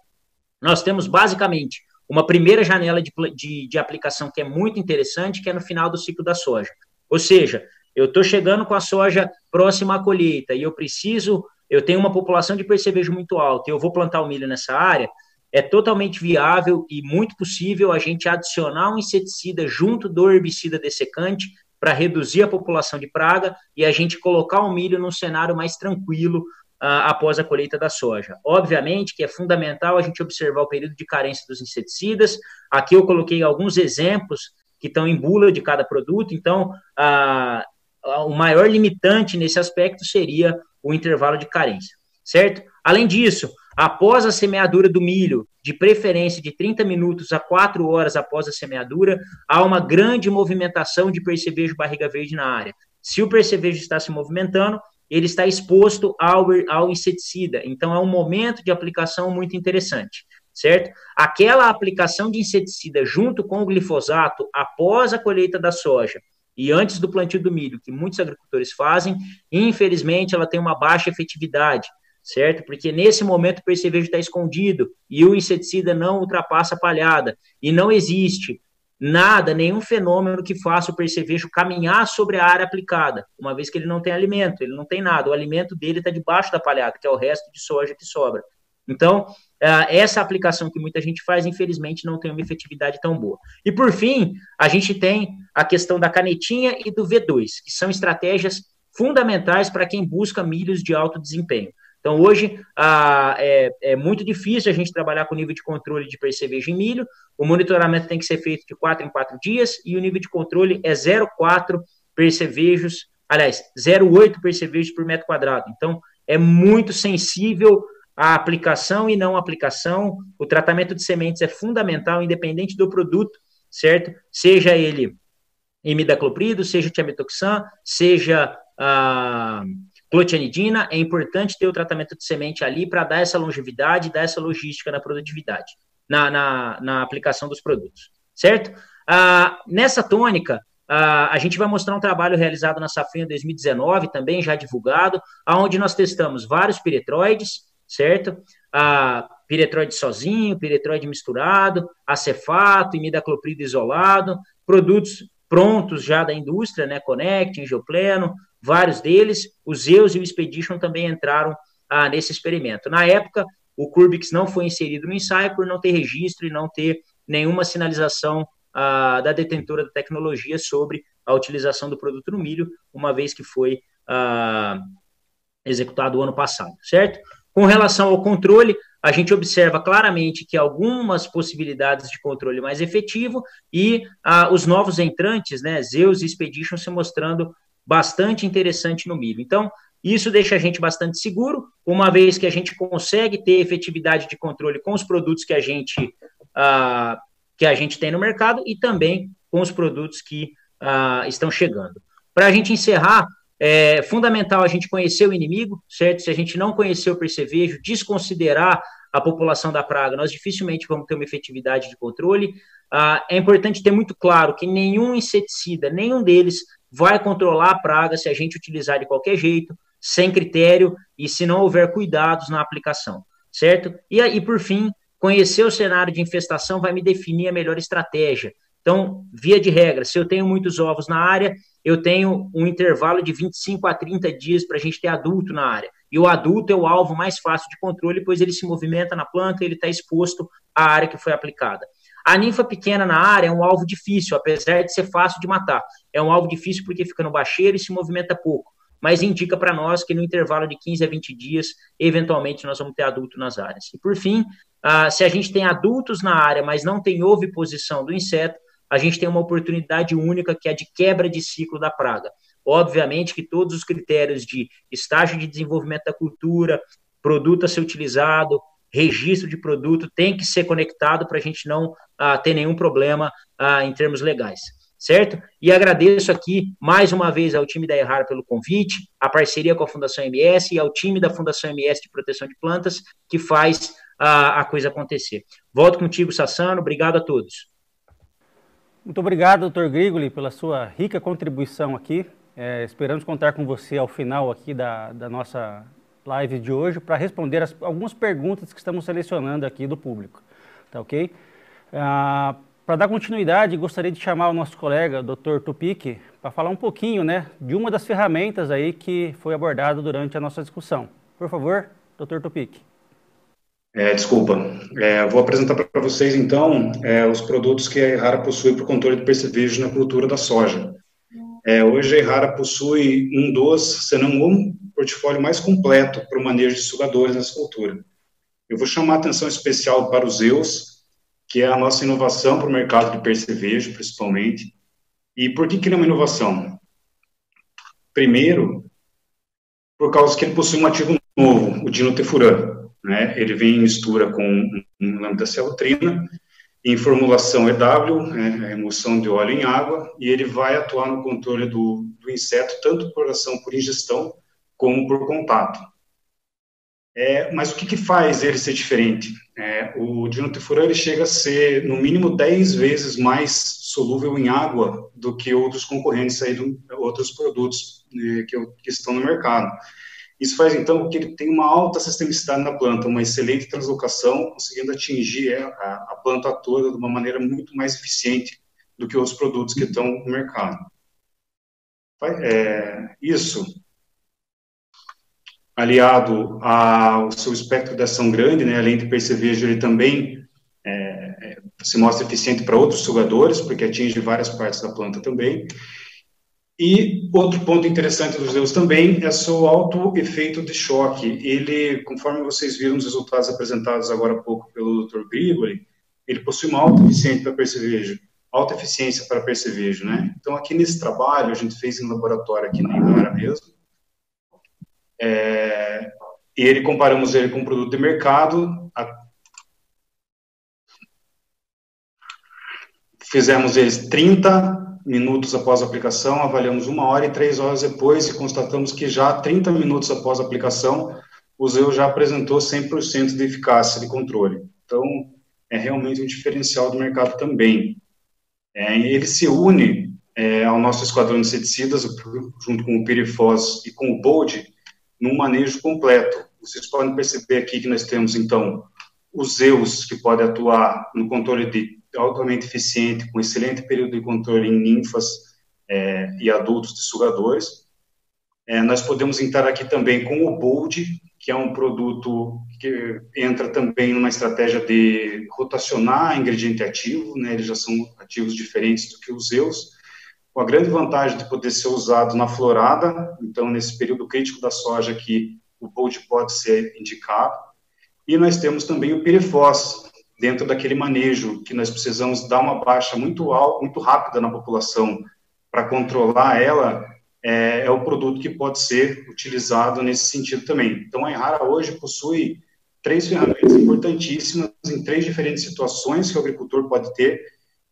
nós temos basicamente uma primeira janela de aplicação que é muito interessante, que é no final do ciclo da soja. Ou seja, eu estou chegando com a soja próxima à colheita e eu tenho uma população de percevejo muito alta e eu vou plantar o milho nessa área, é totalmente viável e muito possível a gente adicionar um inseticida junto do herbicida dessecante para reduzir a população de praga e a gente colocar o milho num cenário mais tranquilo após a colheita da soja. Obviamente que é fundamental a gente observar o período de carência dos inseticidas. Aqui eu coloquei alguns exemplos que estão em bula de cada produto, então o maior limitante nesse aspecto seria o intervalo de carência, certo? Além disso, após a semeadura do milho, de preferência de 30 minutos a 4 horas após a semeadura, há uma grande movimentação de percevejo barriga verde na área. Se o percevejo está se movimentando, ele está exposto ao inseticida. Então, é um momento de aplicação muito interessante, certo? Aquela aplicação de inseticida junto com o glifosato após a colheita da soja e antes do plantio do milho, que muitos agricultores fazem, infelizmente, ela tem uma baixa efetividade, certo? Porque nesse momento o percevejo está escondido e o inseticida não ultrapassa a palhada. E não existe nenhum fenômeno que faça o percevejo caminhar sobre a área aplicada, uma vez que ele não tem alimento, ele não tem nada, o alimento dele está debaixo da palhada, que é o resto de soja que sobra. Então, essa aplicação que muita gente faz, infelizmente, não tem uma efetividade tão boa. E, por fim, a gente tem a questão da canetinha e do V2, que são estratégias fundamentais para quem busca milhos de alto desempenho. Então, hoje, é muito difícil a gente trabalhar com nível de controle de percevejo em milho. O monitoramento tem que ser feito de 4 em 4 dias e o nível de controle é 0,4 percevejos, aliás, 0,8 percevejos por metro quadrado. Então, é muito sensível a aplicação e não aplicação. O tratamento de sementes é fundamental, independente do produto, certo? Seja ele imidacloprido, seja tiametoxam, seja clotianidina, é importante ter o tratamento de semente ali para dar essa longevidade, dar essa logística na produtividade, na aplicação dos produtos, certo? Nessa tônica, a gente vai mostrar um trabalho realizado na Safrinha 2019, também já divulgado, onde nós testamos vários piretroides, certo? Piretroide sozinho, piretroide misturado, acefato, imidacloprido isolado, produtos prontos já da indústria, né? Connect, Angiopleno, vários deles. O Zeus e o Expedition também entraram nesse experimento. Na época, o Curbix não foi inserido no ensaio por não ter registro e não ter nenhuma sinalização da detentora da tecnologia sobre a utilização do produto no milho, uma vez que foi executado o ano passado, certo? Com relação ao controle, a gente observa claramente que algumas possibilidades de controle mais efetivo e os novos entrantes, né, Zeus e Expedition, se mostrando bastante interessante no milho. Então, isso deixa a gente bastante seguro, uma vez que a gente consegue ter efetividade de controle com os produtos que a gente tem no mercado e também com os produtos que estão chegando. Para a gente encerrar, É fundamental a gente conhecer o inimigo, certo? Se a gente não conhecer o percevejo, desconsiderar a população da praga, nós dificilmente vamos ter uma efetividade de controle. É importante ter muito claro que nenhum inseticida, nenhum deles vai controlar a praga se a gente utilizar de qualquer jeito, sem critério e se não houver cuidados na aplicação, certo? E por fim, conhecer o cenário de infestação vai me definir a melhor estratégia. Então, via de regra, se eu tenho muitos ovos na área, eu tenho um intervalo de 25 a 30 dias para a gente ter adulto na área. E o adulto é o alvo mais fácil de controle, pois ele se movimenta na planta, ele está exposto à área que foi aplicada. A ninfa pequena na área é um alvo difícil, apesar de ser fácil de matar. É um alvo difícil porque fica no bacheiro e se movimenta pouco, mas indica para nós que no intervalo de 15 a 20 dias, eventualmente, nós vamos ter adulto nas áreas. E por fim, se a gente tem adultos na área, mas não tem oviposição do inseto, a gente tem uma oportunidade única, que é a de quebra de ciclo da praga. Obviamente que todos os critérios de estágio de desenvolvimento da cultura, produto a ser utilizado, registro de produto, tem que ser conectado para a gente não ter nenhum problema em termos legais, certo? E agradeço aqui, mais uma vez, ao time da Errara pelo convite, a parceria com a Fundação MS e ao time da Fundação MS de Proteção de Plantas, que faz a coisa acontecer. Volto contigo, Sassano, obrigado a todos. Muito obrigado, Dr. Grigoli, pela sua rica contribuição aqui. Esperamos contar com você ao final aqui da nossa live de hoje para responder algumas perguntas que estamos selecionando aqui do público. Tá ok? Para dar continuidade, gostaria de chamar o nosso colega, Dr. Tupik, para falar um pouquinho, né, de uma das ferramentas aí que foi abordada durante a nossa discussão. Por favor, Dr. Tupik. Desculpa, vou apresentar para vocês, então, os produtos que a Errara possui para o controle de percevejo na cultura da soja. Hoje a Errara possui um dos, se não um portfólio mais completo para o manejo de sugadores nessa cultura. Eu vou chamar a atenção especial para os Zeus, que é a nossa inovação para o mercado de percevejo, principalmente. E por que ele é uma inovação? Primeiro, por causa que ele possui um ativo novo, o dinotefuran. Né? Ele vem em mistura com lambda-cialotrina, em formulação EW, a remoção de óleo em água, e ele vai atuar no controle do inseto, tanto por ação por ingestão, como por contato. Mas o que faz ele ser diferente? O dinotefuran ele chega a ser, no mínimo, 10 vezes mais solúvel em água do que outros concorrentes, outros produtos que estão no mercado. Isso faz, então, que ele tenha uma alta sistemicidade na planta, uma excelente translocação, conseguindo atingir a planta toda de uma maneira muito mais eficiente do que os produtos que estão no mercado. Isso, aliado ao seu espectro de ação grande, né, além de percevejo, ele também se mostra eficiente para outros sugadores, porque atinge várias partes da planta também. E outro ponto interessante dos Zeus também é seu alto efeito de choque. Ele, conforme vocês viram os resultados apresentados agora há pouco pelo Dr. Grigoli, ele possui uma alta eficiência para percevejo, alta eficiência para percevejo, né? Então, aqui nesse trabalho, a gente fez em laboratório aqui na Errara mesmo, e comparamos ele com um produto de mercado, fizemos eles 30 minutos após a aplicação, avaliamos 1 hora e 3 horas depois e constatamos que já 30 minutos após a aplicação, o Zeus já apresentou 100% de eficácia de controle. Então, é realmente um diferencial do mercado também. Ele se une ao nosso esquadrão de inseticidas, junto com o Pirifos e com o Bold, num manejo completo. Vocês podem perceber aqui que nós temos, então, o Zeus, que pode atuar no controle altamente eficiente, com excelente período de controle em ninfas e adultos de sugadores. Nós podemos entrar aqui também com o Bold, que é um produto que entra também numa estratégia de rotacionar ingrediente ativo, né? Eles já são ativos diferentes do que os Zeus, com a grande vantagem de poder ser usado na florada. Então, nesse período crítico da soja aqui, o Bold pode ser indicado. E nós temos também o Pirifos, dentro daquele manejo que nós precisamos dar uma baixa muito rápida na população para controlar ela, é o produto que pode ser utilizado nesse sentido também. Então, a Errara hoje possui 3 ferramentas importantíssimas em 3 diferentes situações que o agricultor pode ter,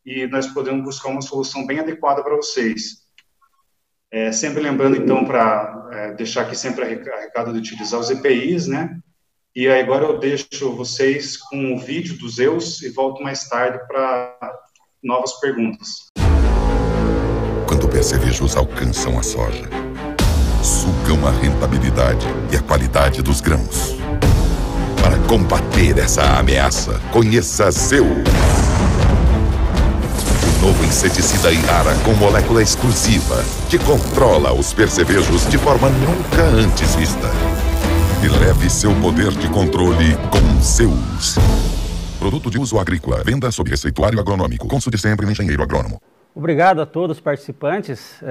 e nós podemos buscar uma solução bem adequada para vocês. Sempre lembrando, então, para deixar aqui sempre a recado de utilizar os EPIs, né? E aí agora eu deixo vocês com o vídeo do Zeus e volto mais tarde para novas perguntas. Quando percevejos alcançam a soja, sugam a rentabilidade e a qualidade dos grãos. Para combater essa ameaça, conheça Zeus. O novo inseticida Irrara com molécula exclusiva que controla os percevejos de forma nunca antes vista. E leve seu poder de controle com Zeus. Produto de uso agrícola. Venda sob receituário agronômico. Consulte sempre no engenheiro agrônomo. Obrigado a todos os participantes.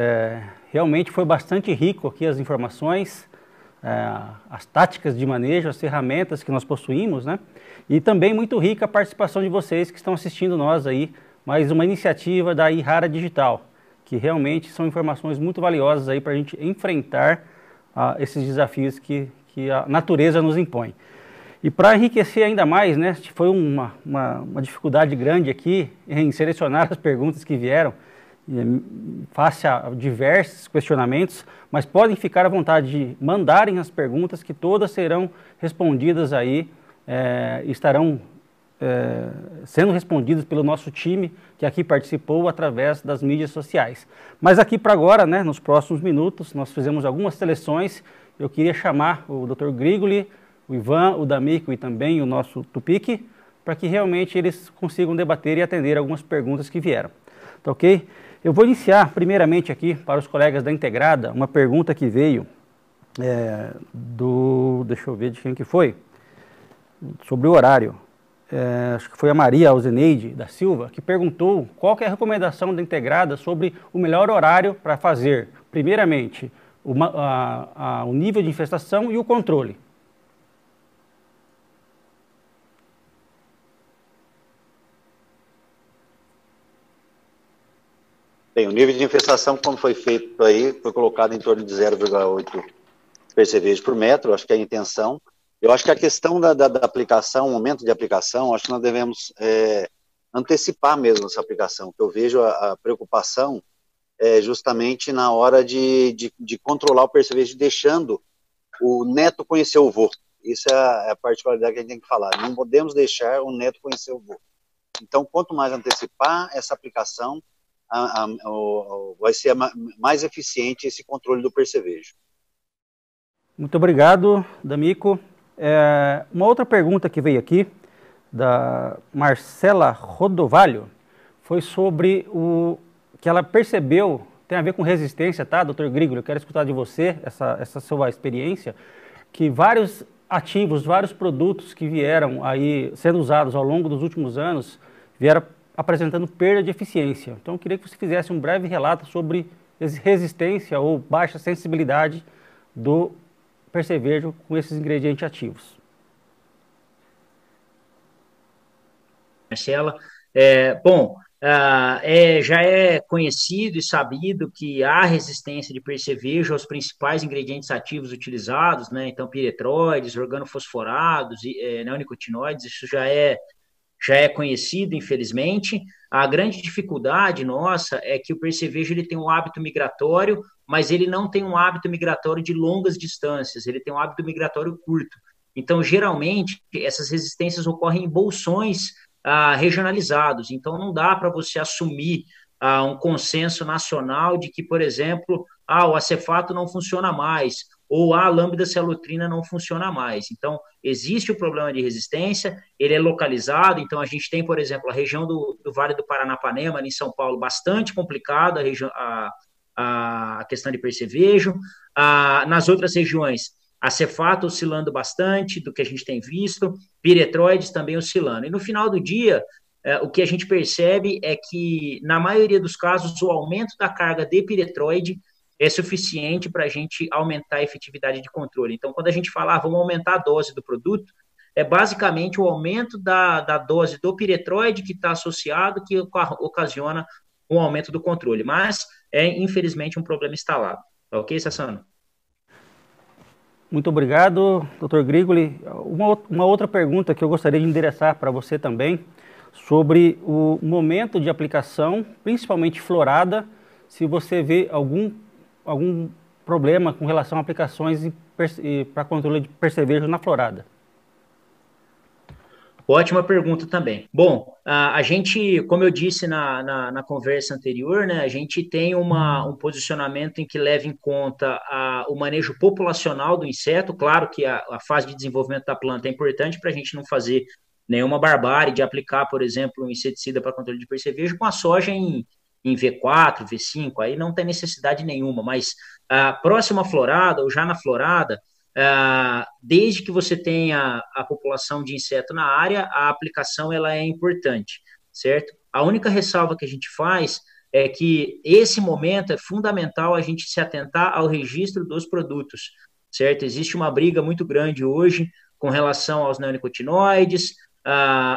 Realmente foi bastante rico aqui as informações, as táticas de manejo, as ferramentas que nós possuímos, né? E também muito rica a participação de vocês que estão assistindo nós aí, mais uma iniciativa da Irrara Digital, que realmente são informações muito valiosas aí para a gente enfrentar esses desafios que a natureza nos impõe. E para enriquecer ainda mais, né, foi uma dificuldade grande aqui em selecionar as perguntas que vieram, face a diversos questionamentos, mas podem ficar à vontade de mandarem as perguntas que todas serão respondidas aí, estarão sendo respondidas pelo nosso time que aqui participou através das mídias sociais. Mas aqui para agora, né, nos próximos minutos, nós fizemos algumas seleções. Eu queria chamar o Dr. Grigoli, o Ivan, o D'Amico e também o nosso Tupic, para que realmente eles consigam debater e atender algumas perguntas que vieram. Tá ok? Eu vou iniciar primeiramente aqui para os colegas da Integrada, uma pergunta que veio deixa eu ver de quem que foi, sobre o horário. Acho que foi a Maria Alzeneide da Silva, que perguntou qual que é a recomendação da Integrada sobre o melhor horário para fazer, primeiramente, o nível de infestação e o controle. Bem, o nível de infestação, como foi feito aí, foi colocado em torno de 0,8 percevejos por metro, acho que é a intenção. Eu acho que a questão da aplicação, o momento de aplicação, acho que nós devemos antecipar mesmo essa aplicação, que eu vejo a preocupação justamente na hora de controlar o percevejo, deixando o neto conhecer o vô. Isso é a particularidade que a gente tem que falar. Não podemos deixar o neto conhecer o vô. Então, quanto mais antecipar essa aplicação, vai ser mais eficiente esse controle do percevejo. Muito obrigado, D'Amico. Uma outra pergunta que veio aqui, da Marcela Rodovalho, foi sobre o que ela percebeu, tem a ver com resistência, tá, Dr. Grigoli? Eu quero escutar de você essa sua experiência, que vários ativos, vários produtos que vieram aí sendo usados ao longo dos últimos anos, vieram apresentando perda de eficiência. Então, eu queria que você fizesse um breve relato sobre resistência ou baixa sensibilidade do percevejo com esses ingredientes ativos. Marcela, já é conhecido e sabido que há resistência de percevejo aos principais ingredientes ativos utilizados, né? Então, piretroides, organofosforados, neonicotinoides, isso já é conhecido, infelizmente. A grande dificuldade nossa é que o percevejo ele tem um hábito migratório, mas ele não tem um hábito migratório de longas distâncias, ele tem um hábito migratório curto. Então, geralmente, essas resistências ocorrem em bolsões regionalizados. Então, não dá para você assumir um consenso nacional de que, por exemplo, o acefato não funciona mais, ou a lambda-cialotrina não funciona mais. Então, existe o problema de resistência, ele é localizado, então a gente tem, por exemplo, a região do Vale do Paranapanema, ali em São Paulo, bastante complicada a questão de percevejo. Nas outras regiões, acefato oscilando bastante, do que a gente tem visto, piretroides também oscilando. E no final do dia, o que a gente percebe é que, na maioria dos casos, o aumento da carga de piretroide é suficiente para a gente aumentar a efetividade de controle. Então, quando a gente fala, vamos aumentar a dose do produto, é basicamente o aumento da dose do piretroide que está associado, que ocasiona um aumento do controle. Mas é, infelizmente, um problema instalado. Tá ok, Sassano? Muito obrigado, Dr. Grigoli. Uma outra pergunta que eu gostaria de endereçar para você também, sobre o momento de aplicação, principalmente florada, se você vê algum algum problema com relação a aplicações para controle de percevejo na florada? Ótima pergunta também. Bom, a gente, como eu disse na conversa anterior, né, a gente tem um posicionamento em que leva em conta o manejo populacional do inseto. Claro que a fase de desenvolvimento da planta é importante para a gente não fazer nenhuma barbárie de aplicar, por exemplo, um inseticida para controle de percevejo com a soja em V4, V5, aí não tem necessidade nenhuma, mas próximo à florada ou já na florada, desde que você tenha a população de inseto na área, a aplicação ela é importante, certo? A única ressalva que a gente faz é que esse momento é fundamental a gente se atentar ao registro dos produtos, certo? Existe uma briga muito grande hoje com relação aos neonicotinoides,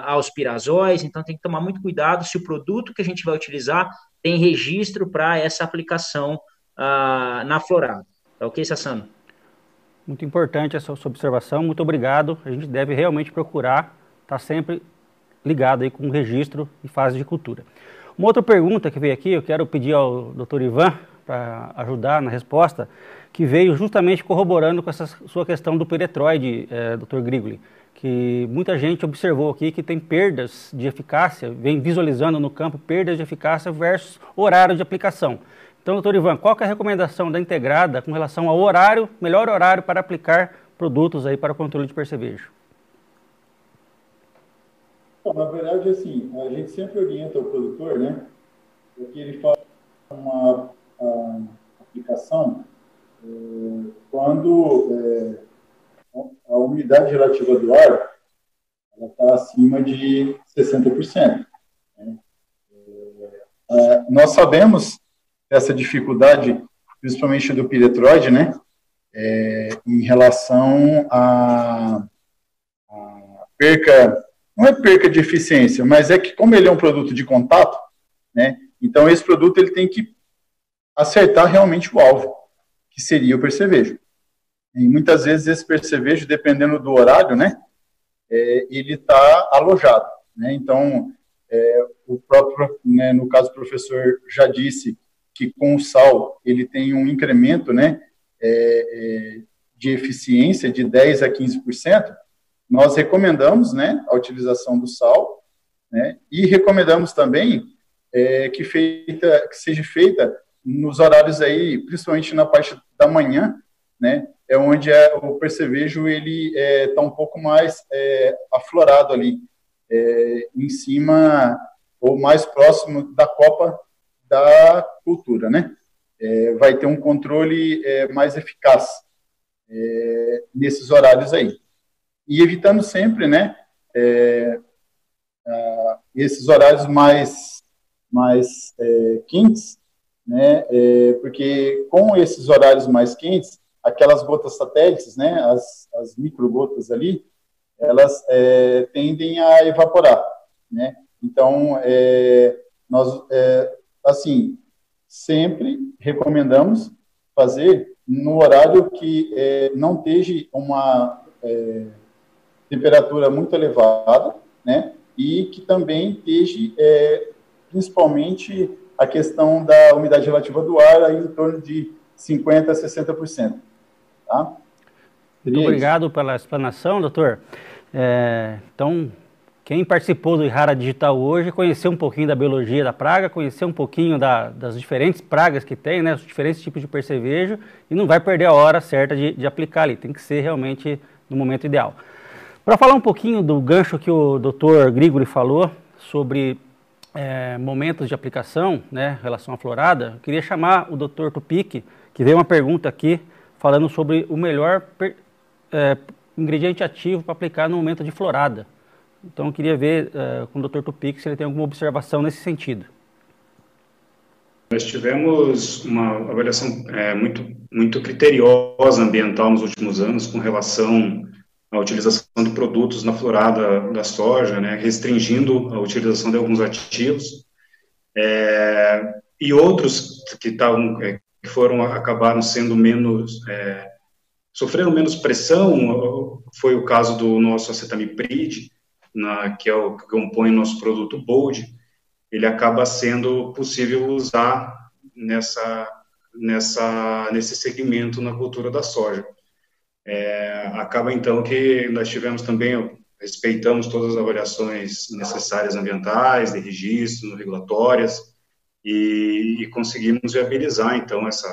aos pirazóis, então tem que tomar muito cuidado se o produto que a gente vai utilizar tem registro para essa aplicação na florada. Tá ok, Sassano? Muito importante essa sua observação, muito obrigado. A gente deve realmente procurar estar sempre ligado aí com o registro e fase de cultura. Uma outra pergunta que veio aqui, eu quero pedir ao Dr. Ivan para ajudar na resposta, que veio justamente corroborando com essa sua questão do piretroide, Dr. Grigoli, que muita gente observou aqui que tem perdas de eficácia, vem visualizando no campo perdas de eficácia versus horário de aplicação. Então, doutor Ivan, qual que é a recomendação da integrada com relação ao horário, melhor horário para aplicar produtos aí para o controle de percevejo? Bom, na verdade, assim, a gente sempre orienta o produtor, né, para que ele faça uma aplicação quando a umidade relativa do ar está acima de 60%. Né? Nós sabemos essa dificuldade, principalmente do piretroide, né, em relação à perca, não é perca de eficiência, mas é que como ele é um produto de contato, né, então esse produto ele tem que acertar realmente o alvo, que seria o percevejo. E muitas vezes esse percevejo, dependendo do horário, né, ele está alojado, né, então o próprio, né, no caso o professor já disse que com o sal ele tem um incremento, né, de eficiência de 10% a 15%, nós recomendamos, né, a utilização do sal, né, e recomendamos também que seja feita nos horários aí, principalmente na parte da manhã, né, é onde o percevejo ele está um pouco mais aflorado ali, em cima ou mais próximo da copa da cultura, né? Vai ter um controle mais eficaz nesses horários aí. E evitando sempre, né, esses horários mais quentes, né, porque com esses horários mais quentes, aquelas gotas satélites, né, as microgotas ali, elas tendem a evaporar, né? Então, nós assim, sempre recomendamos fazer no horário que não esteja uma temperatura muito elevada, né, e que também esteja, principalmente, a questão da umidade relativa do ar aí em torno de 50% a 60%. Tá? Muito obrigado pela explanação, doutor. Então, quem participou do Ihara Digital hoje conheceu um pouquinho da biologia da praga, conheceu um pouquinho das diferentes pragas que tem, né, os diferentes tipos de percevejo, e não vai perder a hora certa de aplicar ali, tem que ser realmente no momento ideal. Para falar um pouquinho do gancho que o Dr. Grigoli falou sobre momentos de aplicação, né, em relação à florada, eu queria chamar o Dr. Tupik, que veio uma pergunta aqui falando sobre o melhor ingrediente ativo para aplicar no momento de florada. Então, eu queria ver com o Dr. Tupik se ele tem alguma observação nesse sentido. Nós tivemos uma avaliação muito criteriosa ambiental nos últimos anos com relação à utilização de produtos na florada da soja, né, restringindo a utilização de alguns ativos, e outros que acabaram sendo menos... sofreram menos pressão, foi o caso do nosso acetamiprid, que é o que compõe o nosso produto Bold. Ele acaba sendo possível usar nesse segmento na cultura da soja. Acaba, então, que nós tivemos também, respeitamos todas as avaliações necessárias ambientais, de registro, regulatórias, e conseguimos viabilizar, então, essa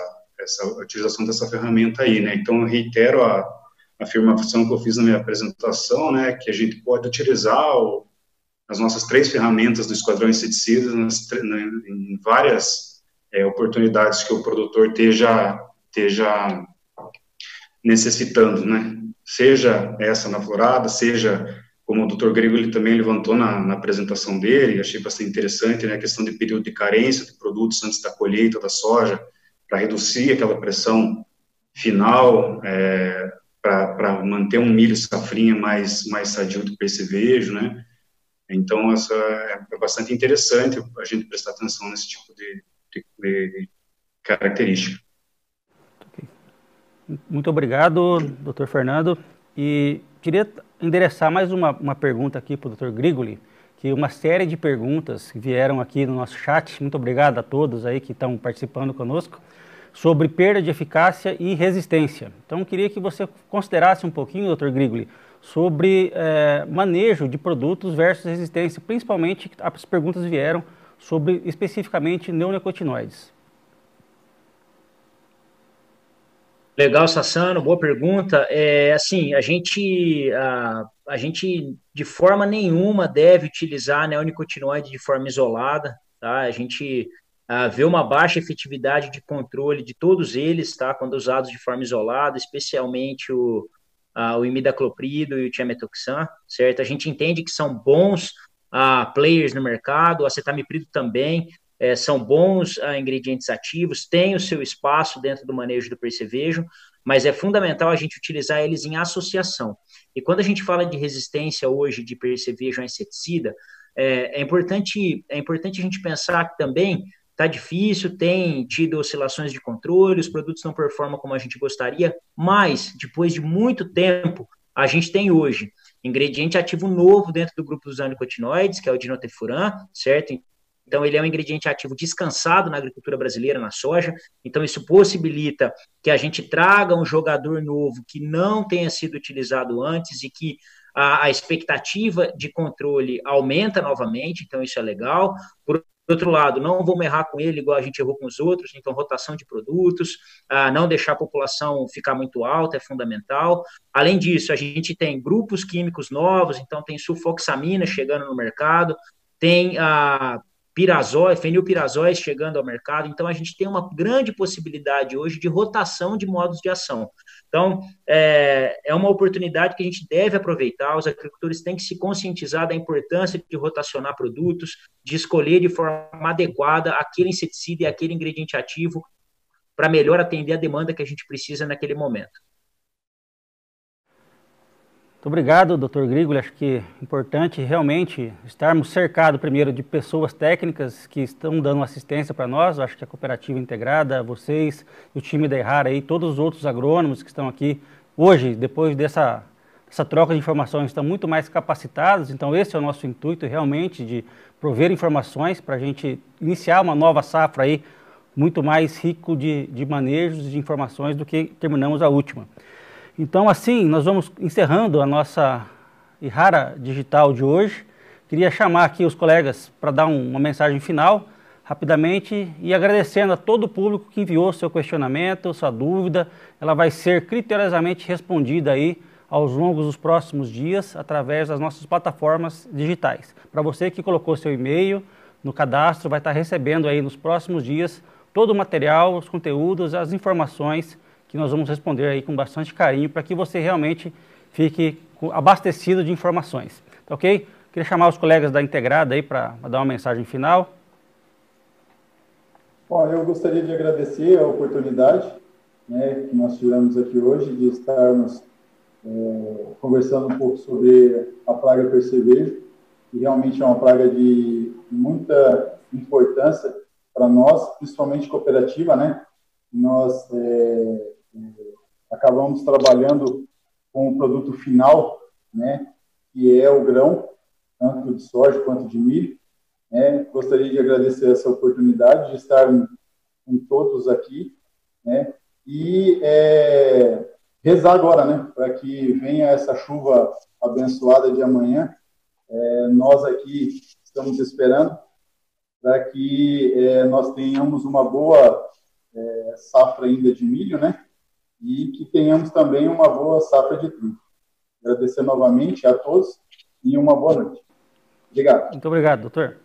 utilização dessa ferramenta aí, né? Então, eu reitero a afirmação que eu fiz na minha apresentação, né, que a gente pode utilizar as nossas 3 ferramentas do Esquadrão Inseticidas em várias oportunidades que o produtor esteja necessitando, né? Seja essa na florada, seja, como o Dr. Grigoli também levantou na apresentação dele, achei bastante interessante, né, a questão de período de carência de produtos antes da colheita da soja, para reduzir aquela pressão final, para manter um milho safrinha mais sadio do percevejo, né? Então, essa é bastante interessante a gente prestar atenção nesse tipo de característica. Muito obrigado, Dr. Fernando. E queria endereçar mais uma pergunta aqui para o Dr. Grigoli, que uma série de perguntas vieram aqui no nosso chat, muito obrigado a todos aí que estão participando conosco, sobre perda de eficácia e resistência. Então, queria que você considerasse um pouquinho, Dr. Grigoli, sobre manejo de produtos versus resistência, principalmente as perguntas vieram sobre especificamente neonicotinoides. Legal, Sassano, boa pergunta. Assim, a gente de forma nenhuma deve utilizar neonicotinoide de forma isolada, tá? A gente vê uma baixa efetividade de controle de todos eles, tá? Quando usados de forma isolada, especialmente o imidacloprido e o tiametoxan, certo? A gente entende que são bons players no mercado, o acetamiprido também, são bons ingredientes ativos, têm o seu espaço dentro do manejo do percevejo, mas é fundamental a gente utilizar eles em associação. E quando a gente fala de resistência hoje de percevejo a inseticida, é importante a gente pensar que também está difícil, tem tido oscilações de controle, os produtos não performam como a gente gostaria, mas depois de muito tempo, a gente tem hoje ingrediente ativo novo dentro do grupo dos neonicotinoides, que é o dinotefuran, certo? Então, ele é um ingrediente ativo descansado na agricultura brasileira, na soja. Então, isso possibilita que a gente traga um jogador novo que não tenha sido utilizado antes e que a expectativa de controle aumenta novamente. Então, isso é legal. Por outro lado, não vamos errar com ele igual a gente errou com os outros. Então, rotação de produtos, não deixar a população ficar muito alta é fundamental. Além disso, a gente tem grupos químicos novos. Então, tem sulfoxamina chegando no mercado, tem fenilpirazóis chegando ao mercado, então a gente tem uma grande possibilidade hoje de rotação de modos de ação. Então, é uma oportunidade que a gente deve aproveitar, os agricultores têm que se conscientizar da importância de rotacionar produtos, de escolher de forma adequada aquele inseticida e aquele ingrediente ativo para melhor atender a demanda que a gente precisa naquele momento. Muito obrigado, Dr. Grigoli. Acho que é importante realmente estarmos cercados primeiro de pessoas técnicas que estão dando assistência para nós. Acho que a cooperativa integrada, vocês, o time da Errara aí, todos os outros agrônomos que estão aqui hoje, depois dessa troca de informações, estão muito mais capacitados. Então esse é o nosso intuito realmente de prover informações para a gente iniciar uma nova safra aí muito mais rico de manejos e de informações do que terminamos a última. Então, assim, nós vamos encerrando a nossa Errara Digital de hoje. Queria chamar aqui os colegas para dar uma mensagem final, rapidamente, e agradecendo a todo o público que enviou seu questionamento, sua dúvida. Ela vai ser criteriosamente respondida aí ao longo dos próximos dias, através das nossas plataformas digitais. Para você que colocou seu e-mail no cadastro, vai estar recebendo aí nos próximos dias todo o material, os conteúdos, as informações que nós vamos responder aí com bastante carinho para que você realmente fique abastecido de informações. Tá ok? Queria chamar os colegas da Integrada aí para dar uma mensagem final. Bom, eu gostaria de agradecer a oportunidade, né, que nós tivemos aqui hoje de estarmos conversando um pouco sobre a praga percevejo, que realmente é uma praga de muita importância para nós, principalmente cooperativa, né? Nós acabamos trabalhando com o produto final, né, que é o grão, tanto de soja quanto de milho. Gostaria de agradecer essa oportunidade de estar com todos aqui né? E rezar agora, né, para que venha essa chuva abençoada de amanhã. Nós aqui estamos esperando para que nós tenhamos uma boa safra ainda de milho, né? E que tenhamos também uma boa safra de trigo. Agradecer novamente a todos e uma boa noite. Obrigado. Muito obrigado, doutor.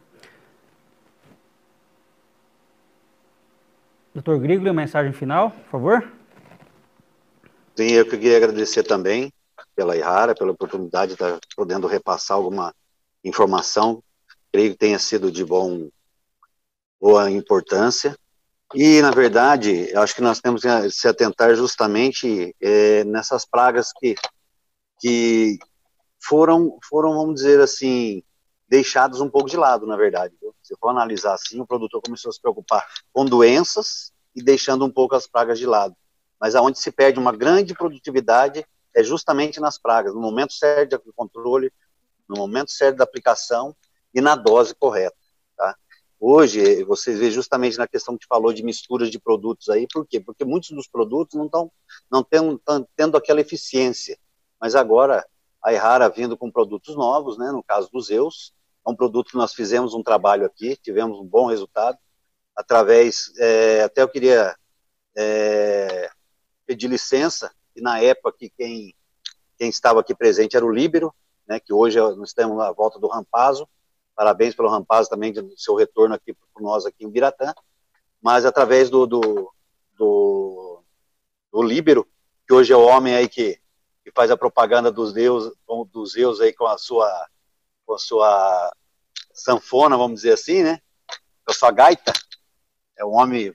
Doutor Grigoli, mensagem final, por favor. Sim, eu queria agradecer também pela Ihara, pela oportunidade de estar podendo repassar alguma informação. Creio que tenha sido de boa importância. E, na verdade, eu acho que nós temos que se atentar justamente nessas pragas que foram, vamos dizer assim, deixadas um pouco de lado, na verdade. Se for analisar assim, o produtor começou a se preocupar com doenças e deixando um pouco as pragas de lado. Mas aonde se perde uma grande produtividade é justamente nas pragas, no momento certo do controle, no momento certo da aplicação e na dose correta, tá? Hoje, vocês veem justamente na questão que falou de misturas de produtos aí, por quê? Porque muitos dos produtos não estão tendo aquela eficiência, mas agora a Ihara vindo com produtos novos, né, no caso dos Zeus, é um produto que nós fizemos um trabalho aqui, tivemos um bom resultado, através, até eu queria pedir licença, e na época que quem estava aqui presente era o Líbero, né, que hoje nós temos a volta do Rampazzo. Parabéns pelo Rampazzo também, do seu retorno aqui para nós aqui em Biratã, mas através do Líbero, que hoje é o homem aí que faz a propaganda dos Zeus aí com a sua sanfona, vamos dizer assim, né, com a sua gaita, é o homem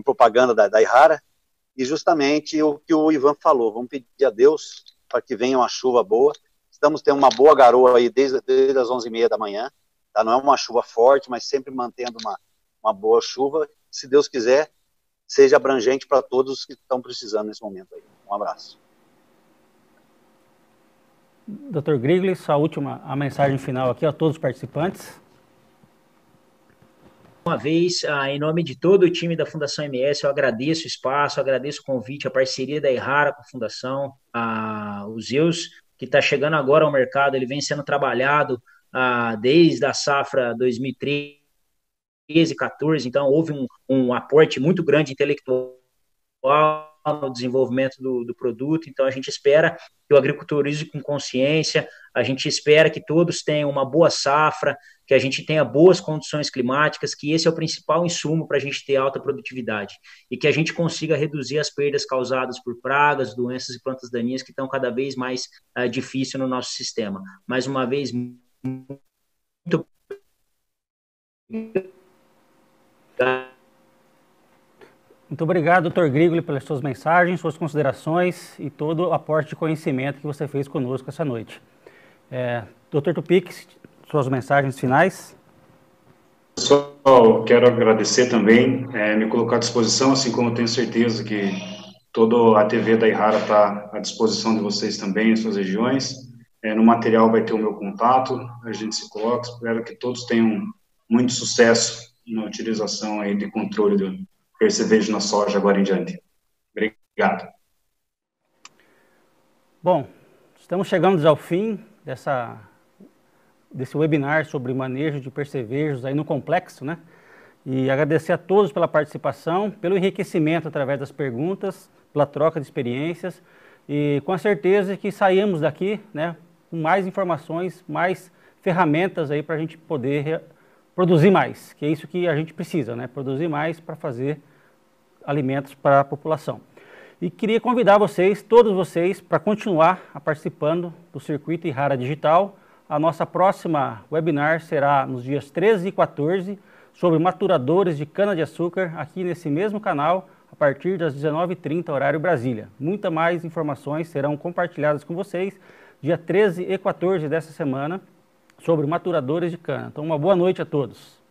propaganda da Ihara. E justamente o que o Ivan falou, vamos pedir a Deus para que venha uma chuva boa. Estamos tendo uma boa garoa aí desde as 11h30 da manhã, tá? Não é uma chuva forte, mas sempre mantendo uma boa chuva. Se Deus quiser, seja abrangente para todos que estão precisando nesse momento aí. Um abraço. Dr. Grigoli, a mensagem final aqui a todos os participantes. Uma vez, em nome de todo o time da Fundação MS, eu agradeço o espaço, agradeço o convite, a parceria da Ihara com a Fundação, o Zeus, que está chegando agora ao mercado, ele vem sendo trabalhado desde a safra 2013, 2014, então houve um aporte muito grande intelectual no desenvolvimento do produto, então a gente espera que o agricultor use com consciência, a gente espera que todos tenham uma boa safra, que a gente tenha boas condições climáticas, que esse é o principal insumo para a gente ter alta produtividade, e que a gente consiga reduzir as perdas causadas por pragas, doenças e plantas daninhas que estão cada vez mais difíceis no nosso sistema. Mais uma vez, muito obrigado, Dr. Grigoli, pelas suas mensagens, suas considerações e todo o aporte de conhecimento que você fez conosco essa noite. Dr. Tupix, suas mensagens finais. Pessoal, quero agradecer também, me colocar à disposição, assim como eu tenho certeza que toda a TV da Ihara está à disposição de vocês também, em suas regiões. No material vai ter o meu contato, a gente se coloca, espero que todos tenham muito sucesso na utilização aí de controle do percevejo na soja agora em diante. Obrigado. Bom, estamos chegando ao fim desse webinar sobre manejo de percevejos aí no complexo, né? E agradecer a todos pela participação, pelo enriquecimento através das perguntas, pela troca de experiências e com a certeza que saímos daqui, né, com mais informações, mais ferramentas aí para a gente poder produzir mais, que é isso que a gente precisa, né? Produzir mais para fazer alimentos para a população. E queria convidar todos vocês, para continuar participando do Circuito Ihara Digital. A nossa próxima webinar será nos dias 13 e 14, sobre maturadores de cana-de-açúcar, aqui nesse mesmo canal, a partir das 19h30, horário Brasília. Muitas mais informações serão compartilhadas com vocês, dia 13 e 14 dessa semana, sobre maturadores de cana. Então, uma boa noite a todos.